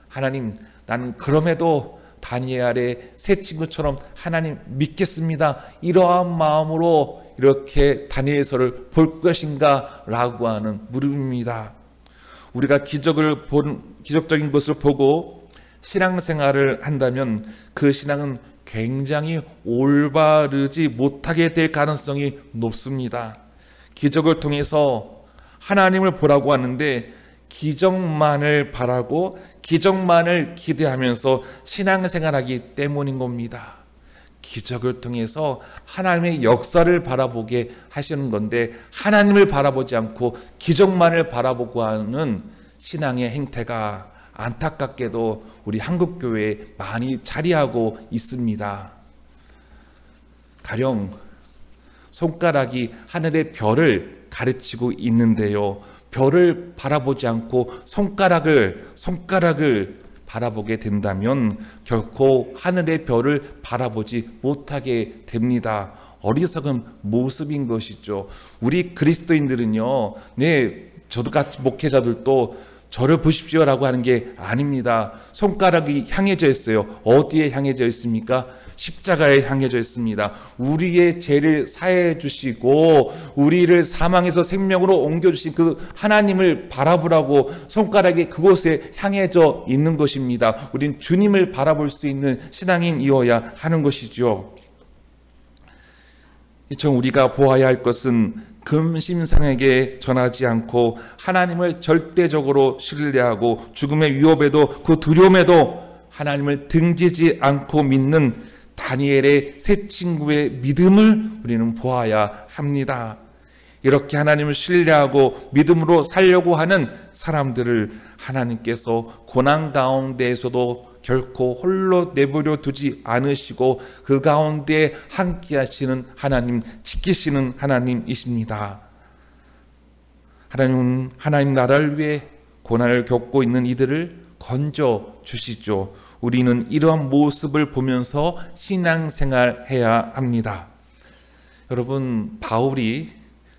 하나님, 나는 그럼에도 다니엘의 세 친구처럼 하나님 믿겠습니다. 이러한 마음으로 이렇게 다니엘서를 볼 것인가? 라고 하는 물음입니다. 우리가 기적적인 것을 보고 신앙생활을 한다면 그 신앙은 굉장히 올바르지 못하게 될 가능성이 높습니다. 기적을 통해서 하나님을 보라고 하는데 기적만을 바라고 기적만을 기대하면서 신앙생활하기 때문인 겁니다. 기적을 통해서 하나님의 역사를 바라보게 하시는 건데 하나님을 바라보지 않고 기적만을 바라보고 하는 신앙의 행태가 안타깝게도 우리 한국교회에 많이 자리하고 있습니다. 가령 손가락이 하늘의 별을 가르치고 있는데요, 별을 바라보지 않고 손가락을 바라보게 된다면 결코 하늘의 별을 바라보지 못하게 됩니다. 어리석은 모습인 것이죠. 우리 그리스도인들은요, 저도 같이 목회자들도 저를 보십시오라고 하는 게 아닙니다. 손가락이 향해져 있어요. 어디에 향해져 있습니까? 십자가에 향해져 있습니다. 우리의 죄를 사해 주시고 우리를 사망에서 생명으로 옮겨주신 그 하나님을 바라보라고 손가락이 그곳에 향해져 있는 것입니다. 우린 주님을 바라볼 수 있는 신앙인이어야 하는 것이죠. 우리가 보아야 할 것은 금신상에게 전하지 않고 하나님을 절대적으로 신뢰하고 죽음의 위협에도 그 두려움에도 하나님을 등지지 않고 믿는 다니엘의 세 친구의 믿음을 우리는 보아야 합니다. 이렇게 하나님을 신뢰하고 믿음으로 살려고 하는 사람들을 하나님께서 고난 가운데에서도 결코 홀로 내버려 두지 않으시고 그 가운데 함께 하시는 하나님, 지키시는 하나님이십니다. 하나님은 하나님 나라를 위해 고난을 겪고 있는 이들을 건져 주시죠. 우리는 이러한 모습을 보면서 신앙생활해야 합니다. 여러분, 바울이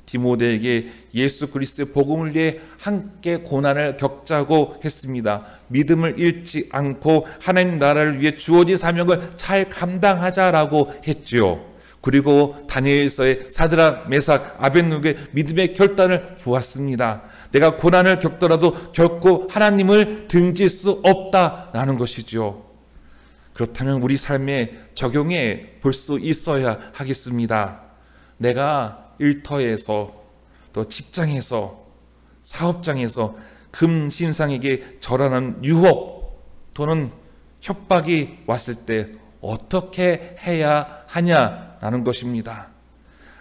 디모데에게 예수 그리스도의 복음을 위해 함께 고난을 겪자고 했습니다. 믿음을 잃지 않고 하나님 나라를 위해 주어진 사명을 잘 감당하자라고 했지요. 그리고 다니엘서의 사드락, 메삭, 아벳느고의 믿음의 결단을 보았습니다. 내가 고난을 겪더라도 결코 하나님을 등질 수 없다라는 것이죠. 그렇다면 우리 삶에 적용해 볼 수 있어야 하겠습니다. 내가 일터에서 또 직장에서 사업장에서 금신상에게 절하는 유혹 또는 협박이 왔을 때 어떻게 해야 하냐라는 것입니다.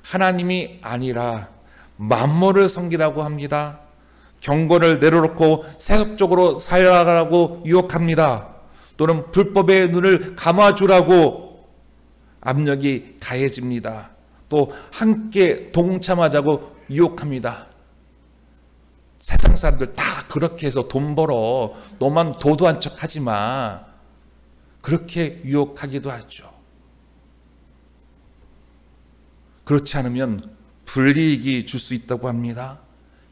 하나님이 아니라 만물을 섬기라고 합니다. 경건을 내려놓고 세속적으로 살아가라고 유혹합니다. 또는 불법의 눈을 감아주라고 압력이 가해집니다. 또 함께 동참하자고 유혹합니다. 세상 사람들 다 그렇게 해서 돈 벌어. 너만 도도한 척 하지 마. 그렇게 유혹하기도 하죠. 그렇지 않으면 불이익이 줄 수 있다고 합니다.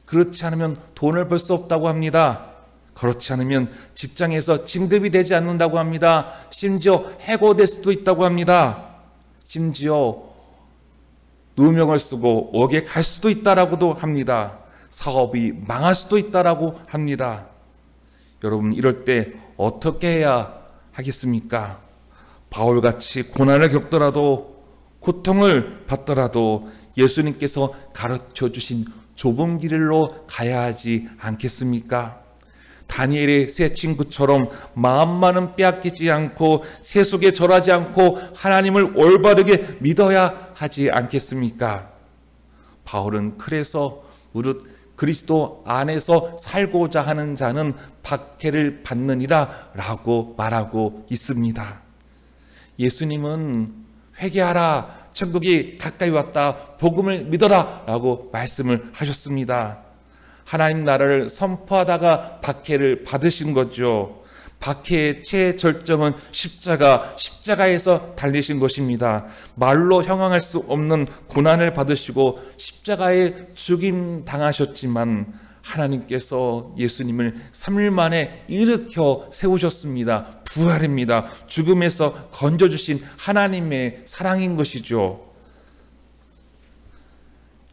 그렇지 않으면 돈을 벌 수 없다고 합니다. 그렇지 않으면 직장에서 진급이 되지 않는다고 합니다. 심지어 해고될 수도 있다고 합니다. 심지어 누명을 쓰고 옥에 갈 수도 있다라고도 합니다. 사업이 망할 수도 있다라고 합니다. 여러분, 이럴 때 어떻게 해야 하겠습니까? 바울같이 고난을 겪더라도 고통을 받더라도 예수님께서 가르쳐 주신 좁은 길로 가야 하지 않겠습니까? 다니엘의 세 친구처럼 마음만은 빼앗기지 않고 세속에 절하지 않고 하나님을 올바르게 믿어야 하지 않겠습니까? 바울은 그래서 무릇 그리스도 안에서 살고자 하는 자는 박해를 받느니라 라고 말하고 있습니다. 예수님은 회개하라, 천국이 가까이 왔다, 복음을 믿어라 라고 말씀을 하셨습니다. 하나님 나라를 선포하다가 박해를 받으신 거죠. 박해의 최절정은 십자가에서 달리신 것입니다. 말로 형용할 수 없는 고난을 받으시고 십자가에 죽임 당하셨지만 하나님께서 예수님을 3일 만에 일으켜 세우셨습니다. 부활입니다. 죽음에서 건져주신 하나님의 사랑인 것이죠.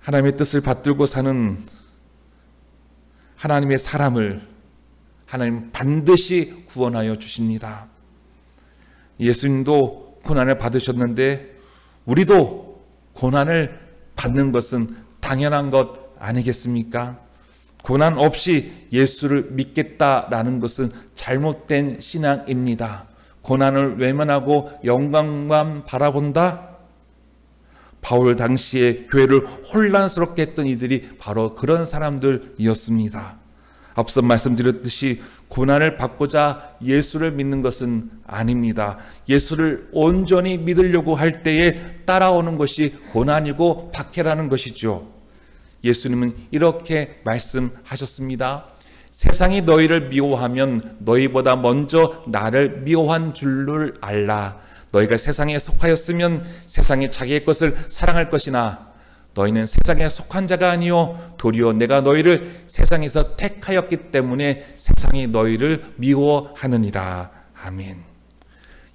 하나님의 뜻을 받들고 사는 하나님의 사람을 하나님 반드시 구원하여 주십니다. 예수님도 고난을 받으셨는데 우리도 고난을 받는 것은 당연한 것 아니겠습니까? 고난 없이 예수를 믿겠다라는 것은 잘못된 신앙입니다. 고난을 외면하고 영광만 바라본다? 바울 당시에 교회를 혼란스럽게 했던 이들이 바로 그런 사람들이었습니다. 앞서 말씀드렸듯이 고난을 받고자 예수를 믿는 것은 아닙니다. 예수를 온전히 믿으려고 할 때에 따라오는 것이 고난이고 박해라는 것이죠. 예수님은 이렇게 말씀하셨습니다. 세상이 너희를 미워하면 너희보다 먼저 나를 미워한 줄을 알라. 너희가 세상에 속하였으면 세상이 자기의 것을 사랑할 것이나 너희는 세상에 속한 자가 아니요 도리어 내가 너희를 세상에서 택하였기 때문에 세상이 너희를 미워하느니라. 아멘.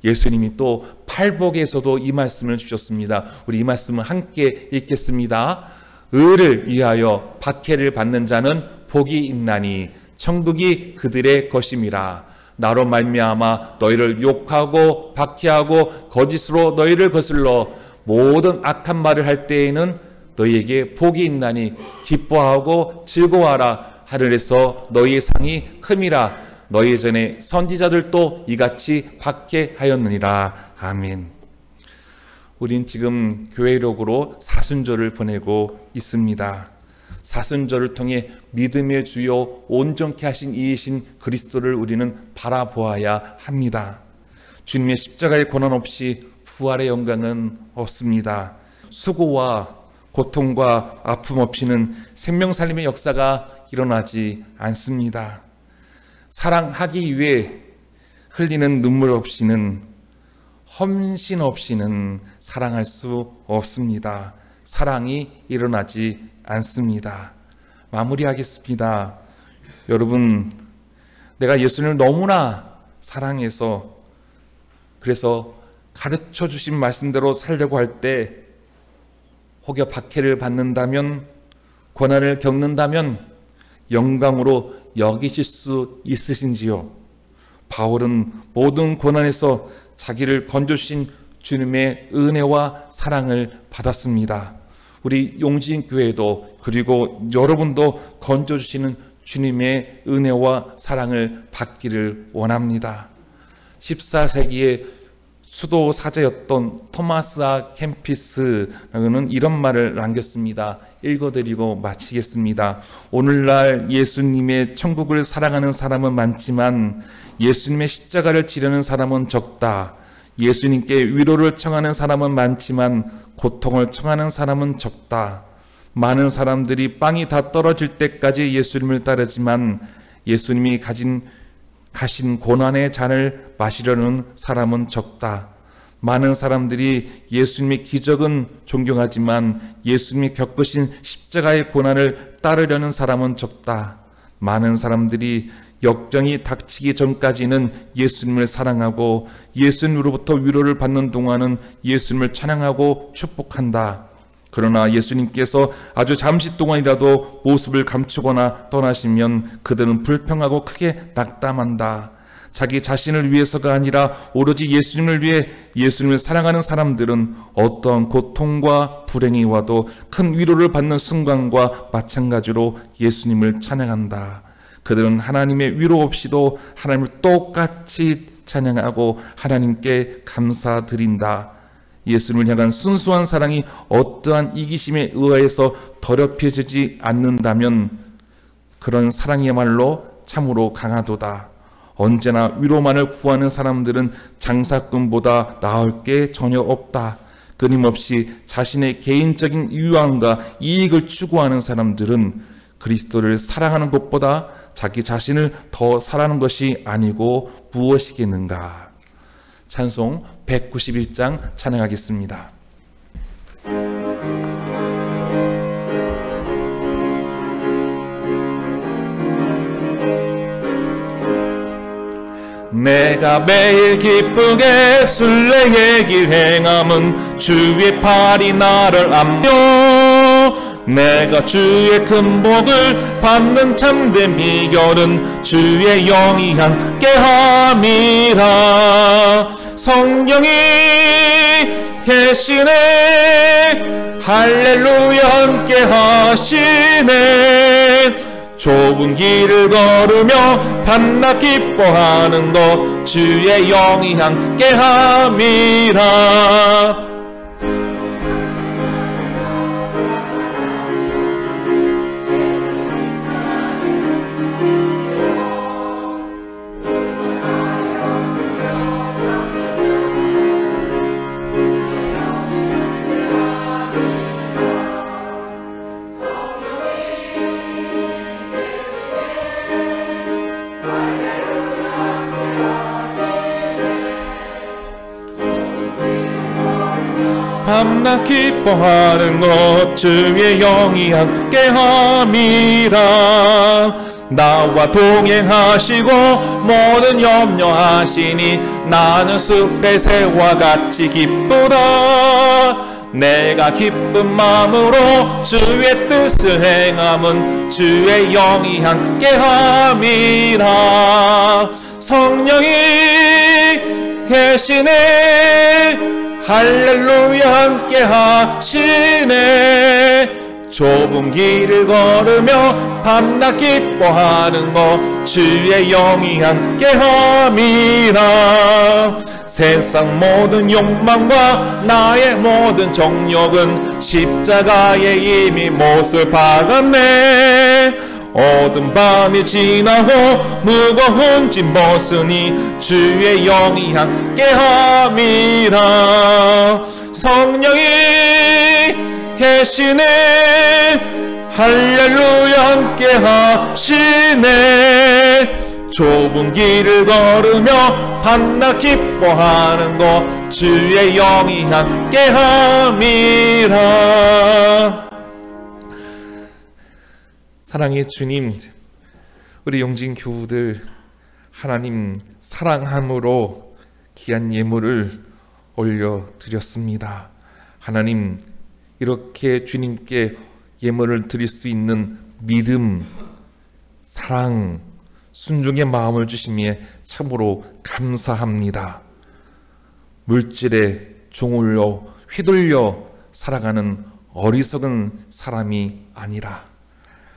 예수님이 또 팔복에서도 이 말씀을 주셨습니다. 우리 이 말씀을 함께 읽겠습니다. 의를 위하여 박해를 받는 자는 복이 있나니 천국이 그들의 것임이라. 나로 말미암아 너희를 욕하고 박해하고 거짓으로 너희를 거슬러 모든 악한 말을 할 때에는 너희에게 복이 있나니 기뻐하고 즐거워하라. 하늘에서 너희의 상이 큼이라. 너희 전에 선지자들도 이같이 박해하였느니라. 아멘. 우린 지금 교회력으로 사순절을 보내고 있습니다. 사순절을 통해 믿음의 주요 온전케 하신 이이신 그리스도를 우리는 바라보아야 합니다. 주님의 십자가의 고난 없이 부활의 영광은 없습니다. 수고와 고통과 아픔 없이는 생명 살림의 역사가 일어나지 않습니다. 사랑하기 위해 흘리는 눈물 없이는, 헌신 없이는 사랑할 수 없습니다. 사랑이 일어나지 않습니다. 마무리하겠습니다. 여러분, 내가 예수님을 너무나 사랑해서 그래서 가르쳐 주신 말씀대로 살려고 할 때 혹여 박해를 받는다면, 고난을 겪는다면 영광으로 여기실 수 있으신지요? 바울은 모든 고난에서 자기를 건져주신 주님의 은혜와 사랑을 받았습니다. 우리 용진교회도 그리고 여러분도 건져주시는 주님의 은혜와 사랑을 받기를 원합니다. 14세기의 수도 사제였던 토마스 아 캠피스는 이런 말을 남겼습니다. 읽어드리고 마치겠습니다. 오늘날 예수님의 천국을 사랑하는 사람은 많지만 예수님의 십자가를 지르는 사람은 적다. 예수님께 위로를 청하는 사람은 많지만 고통을 청하는 사람은 적다. 많은 사람들이 빵이 다 떨어질 때까지 예수님을 따르지만 예수님이 가신 고난의 잔을 마시려는 사람은 적다. 많은 사람들이 예수님의 기적은 존경하지만 예수님이 겪으신 십자가의 고난을 따르려는 사람은 적다. 많은 사람들이 역정이 닥치기 전까지는 예수님을 사랑하고 예수님으로부터 위로를 받는 동안은 예수님을 찬양하고 축복한다. 그러나 예수님께서 아주 잠시 동안이라도 모습을 감추거나 떠나시면 그들은 불평하고 크게 낙담한다. 자기 자신을 위해서가 아니라 오로지 예수님을 위해 예수님을 사랑하는 사람들은 어떠한 고통과 불행이 와도 큰 위로를 받는 순간과 마찬가지로 예수님을 찬양한다. 그들은 하나님의 위로 없이도 하나님을 똑같이 찬양하고 하나님께 감사드린다. 예수님을 향한 순수한 사랑이 어떠한 이기심에 의해서 더럽혀지지 않는다면 그런 사랑이야말로 참으로 강하도다. 언제나 위로만을 구하는 사람들은 장사꾼보다 나을 게 전혀 없다. 끊임없이 자신의 개인적인 유황과 이익을 추구하는 사람들은 그리스도를 사랑하는 것보다 자기 자신을 더 사랑하는 것이 아니고 무엇이겠는가. 찬송 191장 찬양하겠습니다. 내가 매일 기쁘게 순례의 길 행함은 주의 팔이 나를 안며 내가 주의 큰 복을 받는 참된 비결은 주의 영이 함께함이라. 성령이 계시네 할렐루야 함께하시네. 좁은 길을 걸으며 밤낮 기뻐하는 것 주의 영이 함께함이라. 밤낮 기뻐하는 것 주의 영이 함께함이라. 나와 동행하시고 모든 염려하시니 나는 숲의 새와 같이 기쁘다. 내가 기쁜 마음으로 주의 뜻을 행함은 주의 영이 함께함이라. 성령이 계시네 할렐루야 함께 하시네. 좁은 길을 걸으며 밤낮 기뻐하는 것 주의 영이 함께 함이라. 세상 모든 욕망과 나의 모든 정욕은 십자가에 이미 못을 박았네. 어두운 밤이 지나고 무거운 짐 벗으니 주의 영이 함께함이라. 성령이 계시네 할렐루야 함께하시네. 좁은 길을 걸으며 밤낮 기뻐하는 것 주의 영이 함께함이라. 사랑의 주님, 우리 용진 교우들 하나님 사랑함으로 귀한 예물을 올려드렸습니다. 하나님, 이렇게 주님께 예물을 드릴 수 있는 믿음, 사랑, 순종의 마음을 주심에 참으로 감사합니다. 물질에 종을로 휘둘려 살아가는 어리석은 사람이 아니라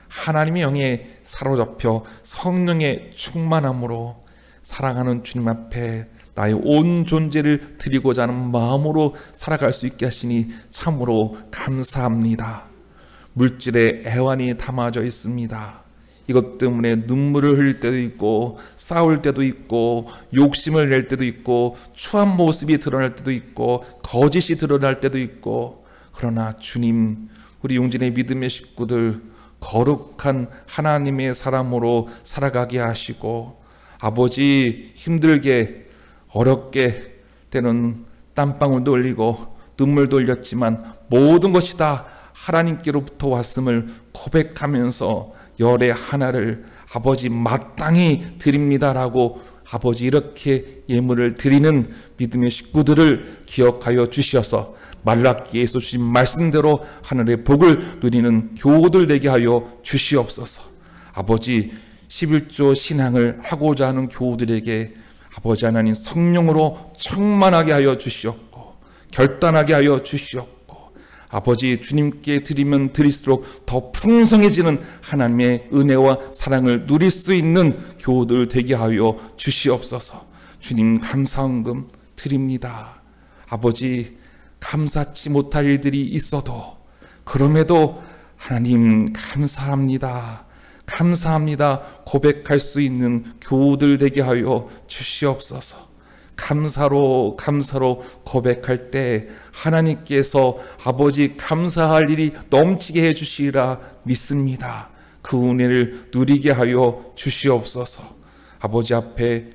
하나님의 영에 사로잡혀 성령의 충만함으로 사랑하는 주님 앞에 나의 온 존재를 드리고자 하는 마음으로 살아갈 수 있게 하시니 참으로 감사합니다. 물질에 애환이 담아져 있습니다. 이것 때문에 눈물을 흘릴 때도 있고 싸울 때도 있고 욕심을 낼 때도 있고 추한 모습이 드러날 때도 있고 거짓이 드러날 때도 있고, 그러나 주님, 우리 용진의 믿음의 식구들 거룩한 하나님의 사람으로 살아가게 하시고, 아버지 힘들게 어렵게 때는 땀방울도 흘리고 눈물도 흘렸지만 모든 것이 다 하나님께로부터 왔음을 고백하면서 열의 하나를 아버지 마땅히 드립니다라고 아버지 이렇게 예물을 드리는 믿음의 식구들을 기억하여 주시어서 말라기에서 주신 말씀대로 하늘의 복을 누리는 교우들 되게 하여 주시옵소서. 아버지 11조 신앙을 하고자 하는 교우들에게 아버지 하나님 성령으로 충만하게 하여 주시옵고 결단하게 하여 주시옵고, 아버지 주님께 드리면 드릴수록 더 풍성해지는 하나님의 은혜와 사랑을 누릴 수 있는 교우들 되게 하여 주시옵소서. 주님 감사헌금 드립니다. 아버지 감사치 못할 일들이 있어도 그럼에도 하나님 감사합니다. 감사합니다 고백할 수 있는 교우들 되게 하여 주시옵소서. 감사로 고백할 때 하나님께서 아버지 감사할 일이 넘치게 해주시리라 믿습니다. 그 은혜를 누리게 하여 주시옵소서. 아버지 앞에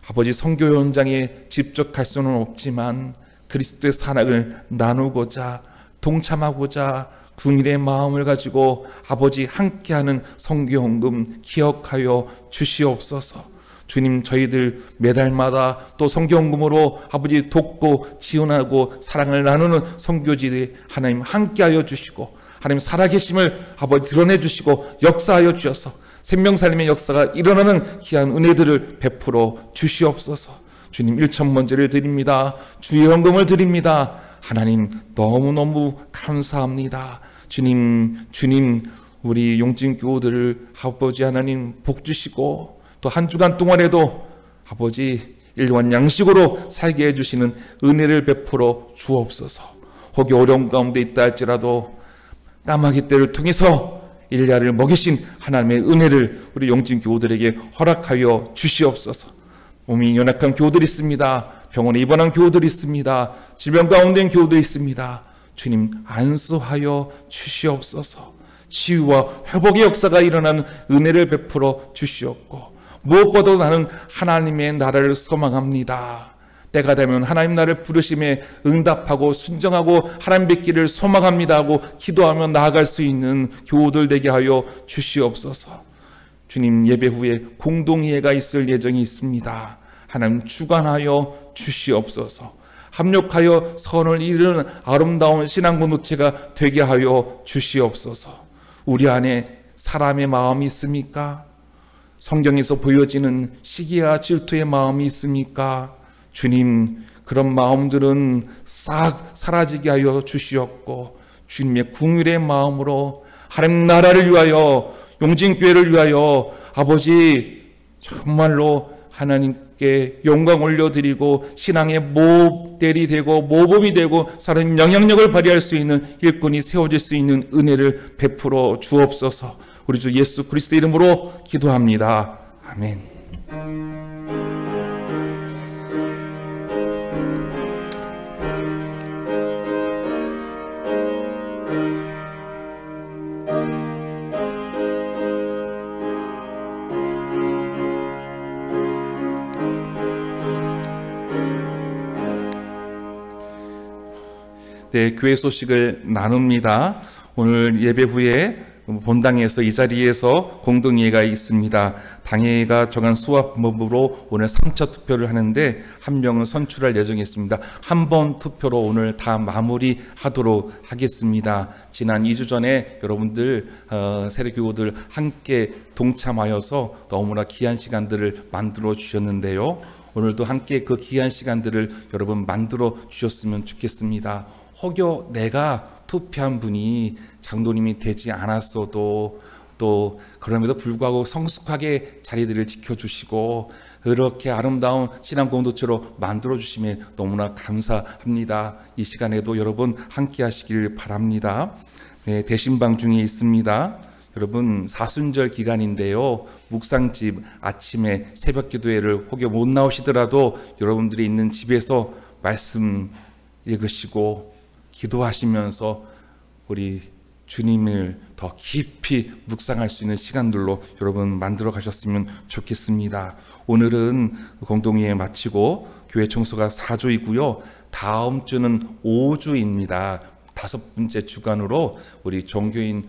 아버지 선교 현장에 직접 갈 수는 없지만 그리스도의 사랑을 나누고자 동참하고자 궁일의 마음을 가지고 아버지 함께하는 선교헌금 기억하여 주시옵소서. 주님, 저희들 매달마다 또 선교헌금으로 아버지 돕고 지원하고 사랑을 나누는 선교지에 하나님 함께하여 주시고 하나님 살아계심을 아버지 드러내 주시고 역사하여 주셔서 생명살림의 역사가 일어나는 귀한 은혜들을 베풀어 주시옵소서. 주님 1,000번제를 드립니다. 주의 헌금을 드립니다. 하나님 너무너무 감사합니다. 주님 우리 용진 교우들을 아버지 하나님 복 주시고 또 한 주간 동안에도 아버지 일반 양식으로 살게 해주시는 은혜를 베풀어 주옵소서. 혹이 어려운 가운데 있다 할지라도 까마귀 떼를 통해서 일야를 먹이신 하나님의 은혜를 우리 용진 교우들에게 허락하여 주시옵소서. 몸이 연약한 교우들이 있습니다. 병원에 입원한 교우들이 있습니다. 질병 가운데 있는 교우들이 있습니다. 주님 안수하여 주시옵소서. 치유와 회복의 역사가 일어나는 은혜를 베풀어 주시옵고, 무엇보다도 나는 하나님의 나라를 소망합니다. 때가 되면 하나님 나라를 부르심에 응답하고 순종하고 하나님 뵙기를 소망합니다 하고 기도하며 나아갈 수 있는 교우들 되게 하여 주시옵소서. 주님 예배 후에 공동회가 있을 예정이 있습니다. 하나님 주관하여 주시옵소서. 합력하여 선을 이루는 아름다운 신앙 공동체가 되게 하여 주시옵소서. 우리 안에 사람의 마음이 있습니까? 성경에서 보여지는 시기와 질투의 마음이 있습니까? 주님 그런 마음들은 싹 사라지게 하여 주시옵고 주님의 궁율의 마음으로 하나님 나라를 위하여 용진교회를 위하여 아버지 정말로 하나님께 영광 올려드리고 신앙의 모델이 되고 모범이 되고 사람 영향력을 발휘할 수 있는 일꾼이 세워질 수 있는 은혜를 베풀어 주옵소서. 우리 주 예수 그리스도 이름으로 기도합니다. 아멘. 네, 교회 소식을 나눕니다. 오늘 예배 후에 본당에서 이 자리에서 공동회의가 있습니다. 당회가 정한 수합법으로 오늘 3차 투표를 하는데 한 명을 선출할 예정이 있습니다. 한 번 투표로 오늘 다 마무리하도록 하겠습니다. 지난 2주 전에 여러분들 세례교우들 함께 동참하여서 너무나 귀한 시간들을 만들어 주셨는데요. 오늘도 함께 그 귀한 시간들을 여러분 만들어 주셨으면 좋겠습니다. 혹여 내가 투표한 분이 장로님이 되지 않았어도 또 그럼에도 불구하고 성숙하게 자리들을 지켜주시고 그렇게 아름다운 신앙 공동체로 만들어 주심에 너무나 감사합니다. 이 시간에도 여러분 함께 하시길 바랍니다. 네, 대신방 중에 있습니다. 여러분 사순절 기간인데요. 묵상집 아침에 새벽 기도회를 혹여 못 나오시더라도 여러분들이 있는 집에서 말씀 읽으시고 기도하시면서 우리 주님을 더 깊이 묵상할 수 있는 시간들로 여러분 만들어 가셨으면 좋겠습니다. 오늘은 공동회에 마치고 교회 청소가 4주이고요. 다음 주는 5주입니다. 5번째 주간으로 우리 종교인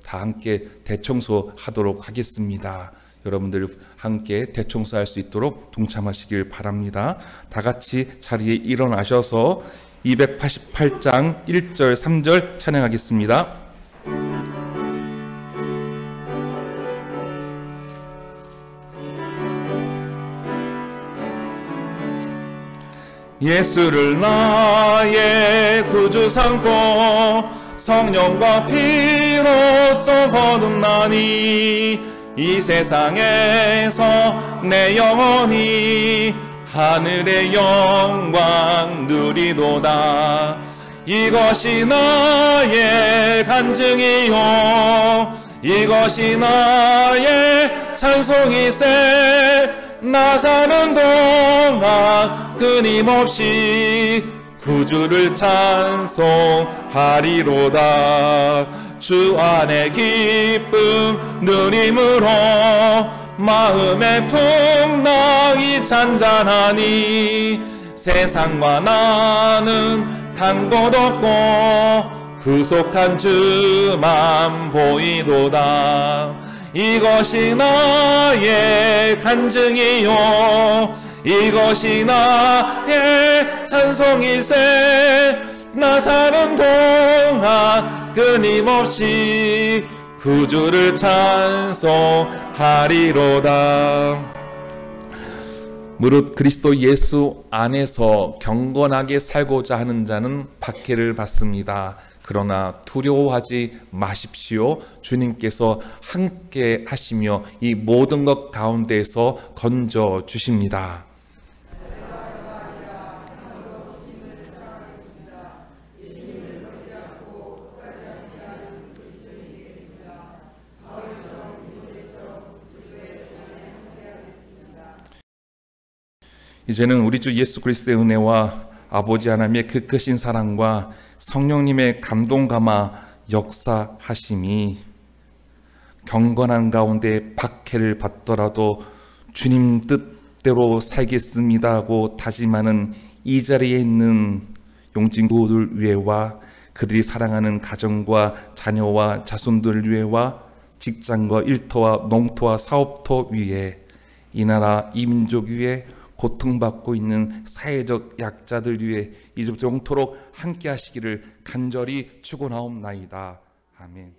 다 함께 대청소 하도록 하겠습니다. 여러분들 함께 대청소할 수 있도록 동참하시길 바랍니다. 다 같이 자리에 일어나셔서 288장 1절 3절 찬양하겠습니다. 예수를 나의 구주 삼고 성령과 피로써 거듭나니 이 세상에서 내 영혼이 하늘의 영광 누리도다. 이것이 나의 간증이요 이것이 나의 찬송이세. 나 사는 동안 끊임없이 구주를 찬송하리로다. 주 안에 기쁨 누림으로 마음의 풍랑이 잔잔하니 세상과 나는 간 곳 없고 구속한 주만 보이도다. 이것이 나의 간증이요 이것이 나의 찬송이세. 나 사는 동안 끊임없이 구주를 찬송하리로다. 무릇 그리스도 예수 안에서 경건하게 살고자 하는 자는 박해를 받습니다. 그러나 두려워하지 마십시오. 주님께서 함께 하시며 이 모든 것 가운데에서 건져 주십니다. 이제는 우리 주 예수 그리스도의 은혜와 아버지 하나님의 그 크신 사랑과 성령님의 감동 감화 역사하심이 경건한 가운데 박해를 받더라도 주님 뜻대로 살겠습니다 하고 다짐하는 이 자리에 있는 용진고들 위에와 그들이 사랑하는 가정과 자녀와 자손들 위에와 직장과 일터와 농토와 사업터 위에 이 나라 이 민족 위에 고통받고 있는 사회적 약자들 위해 이제부터 영토록 함께 하시기를 간절히 축원하옵나이다. 아멘.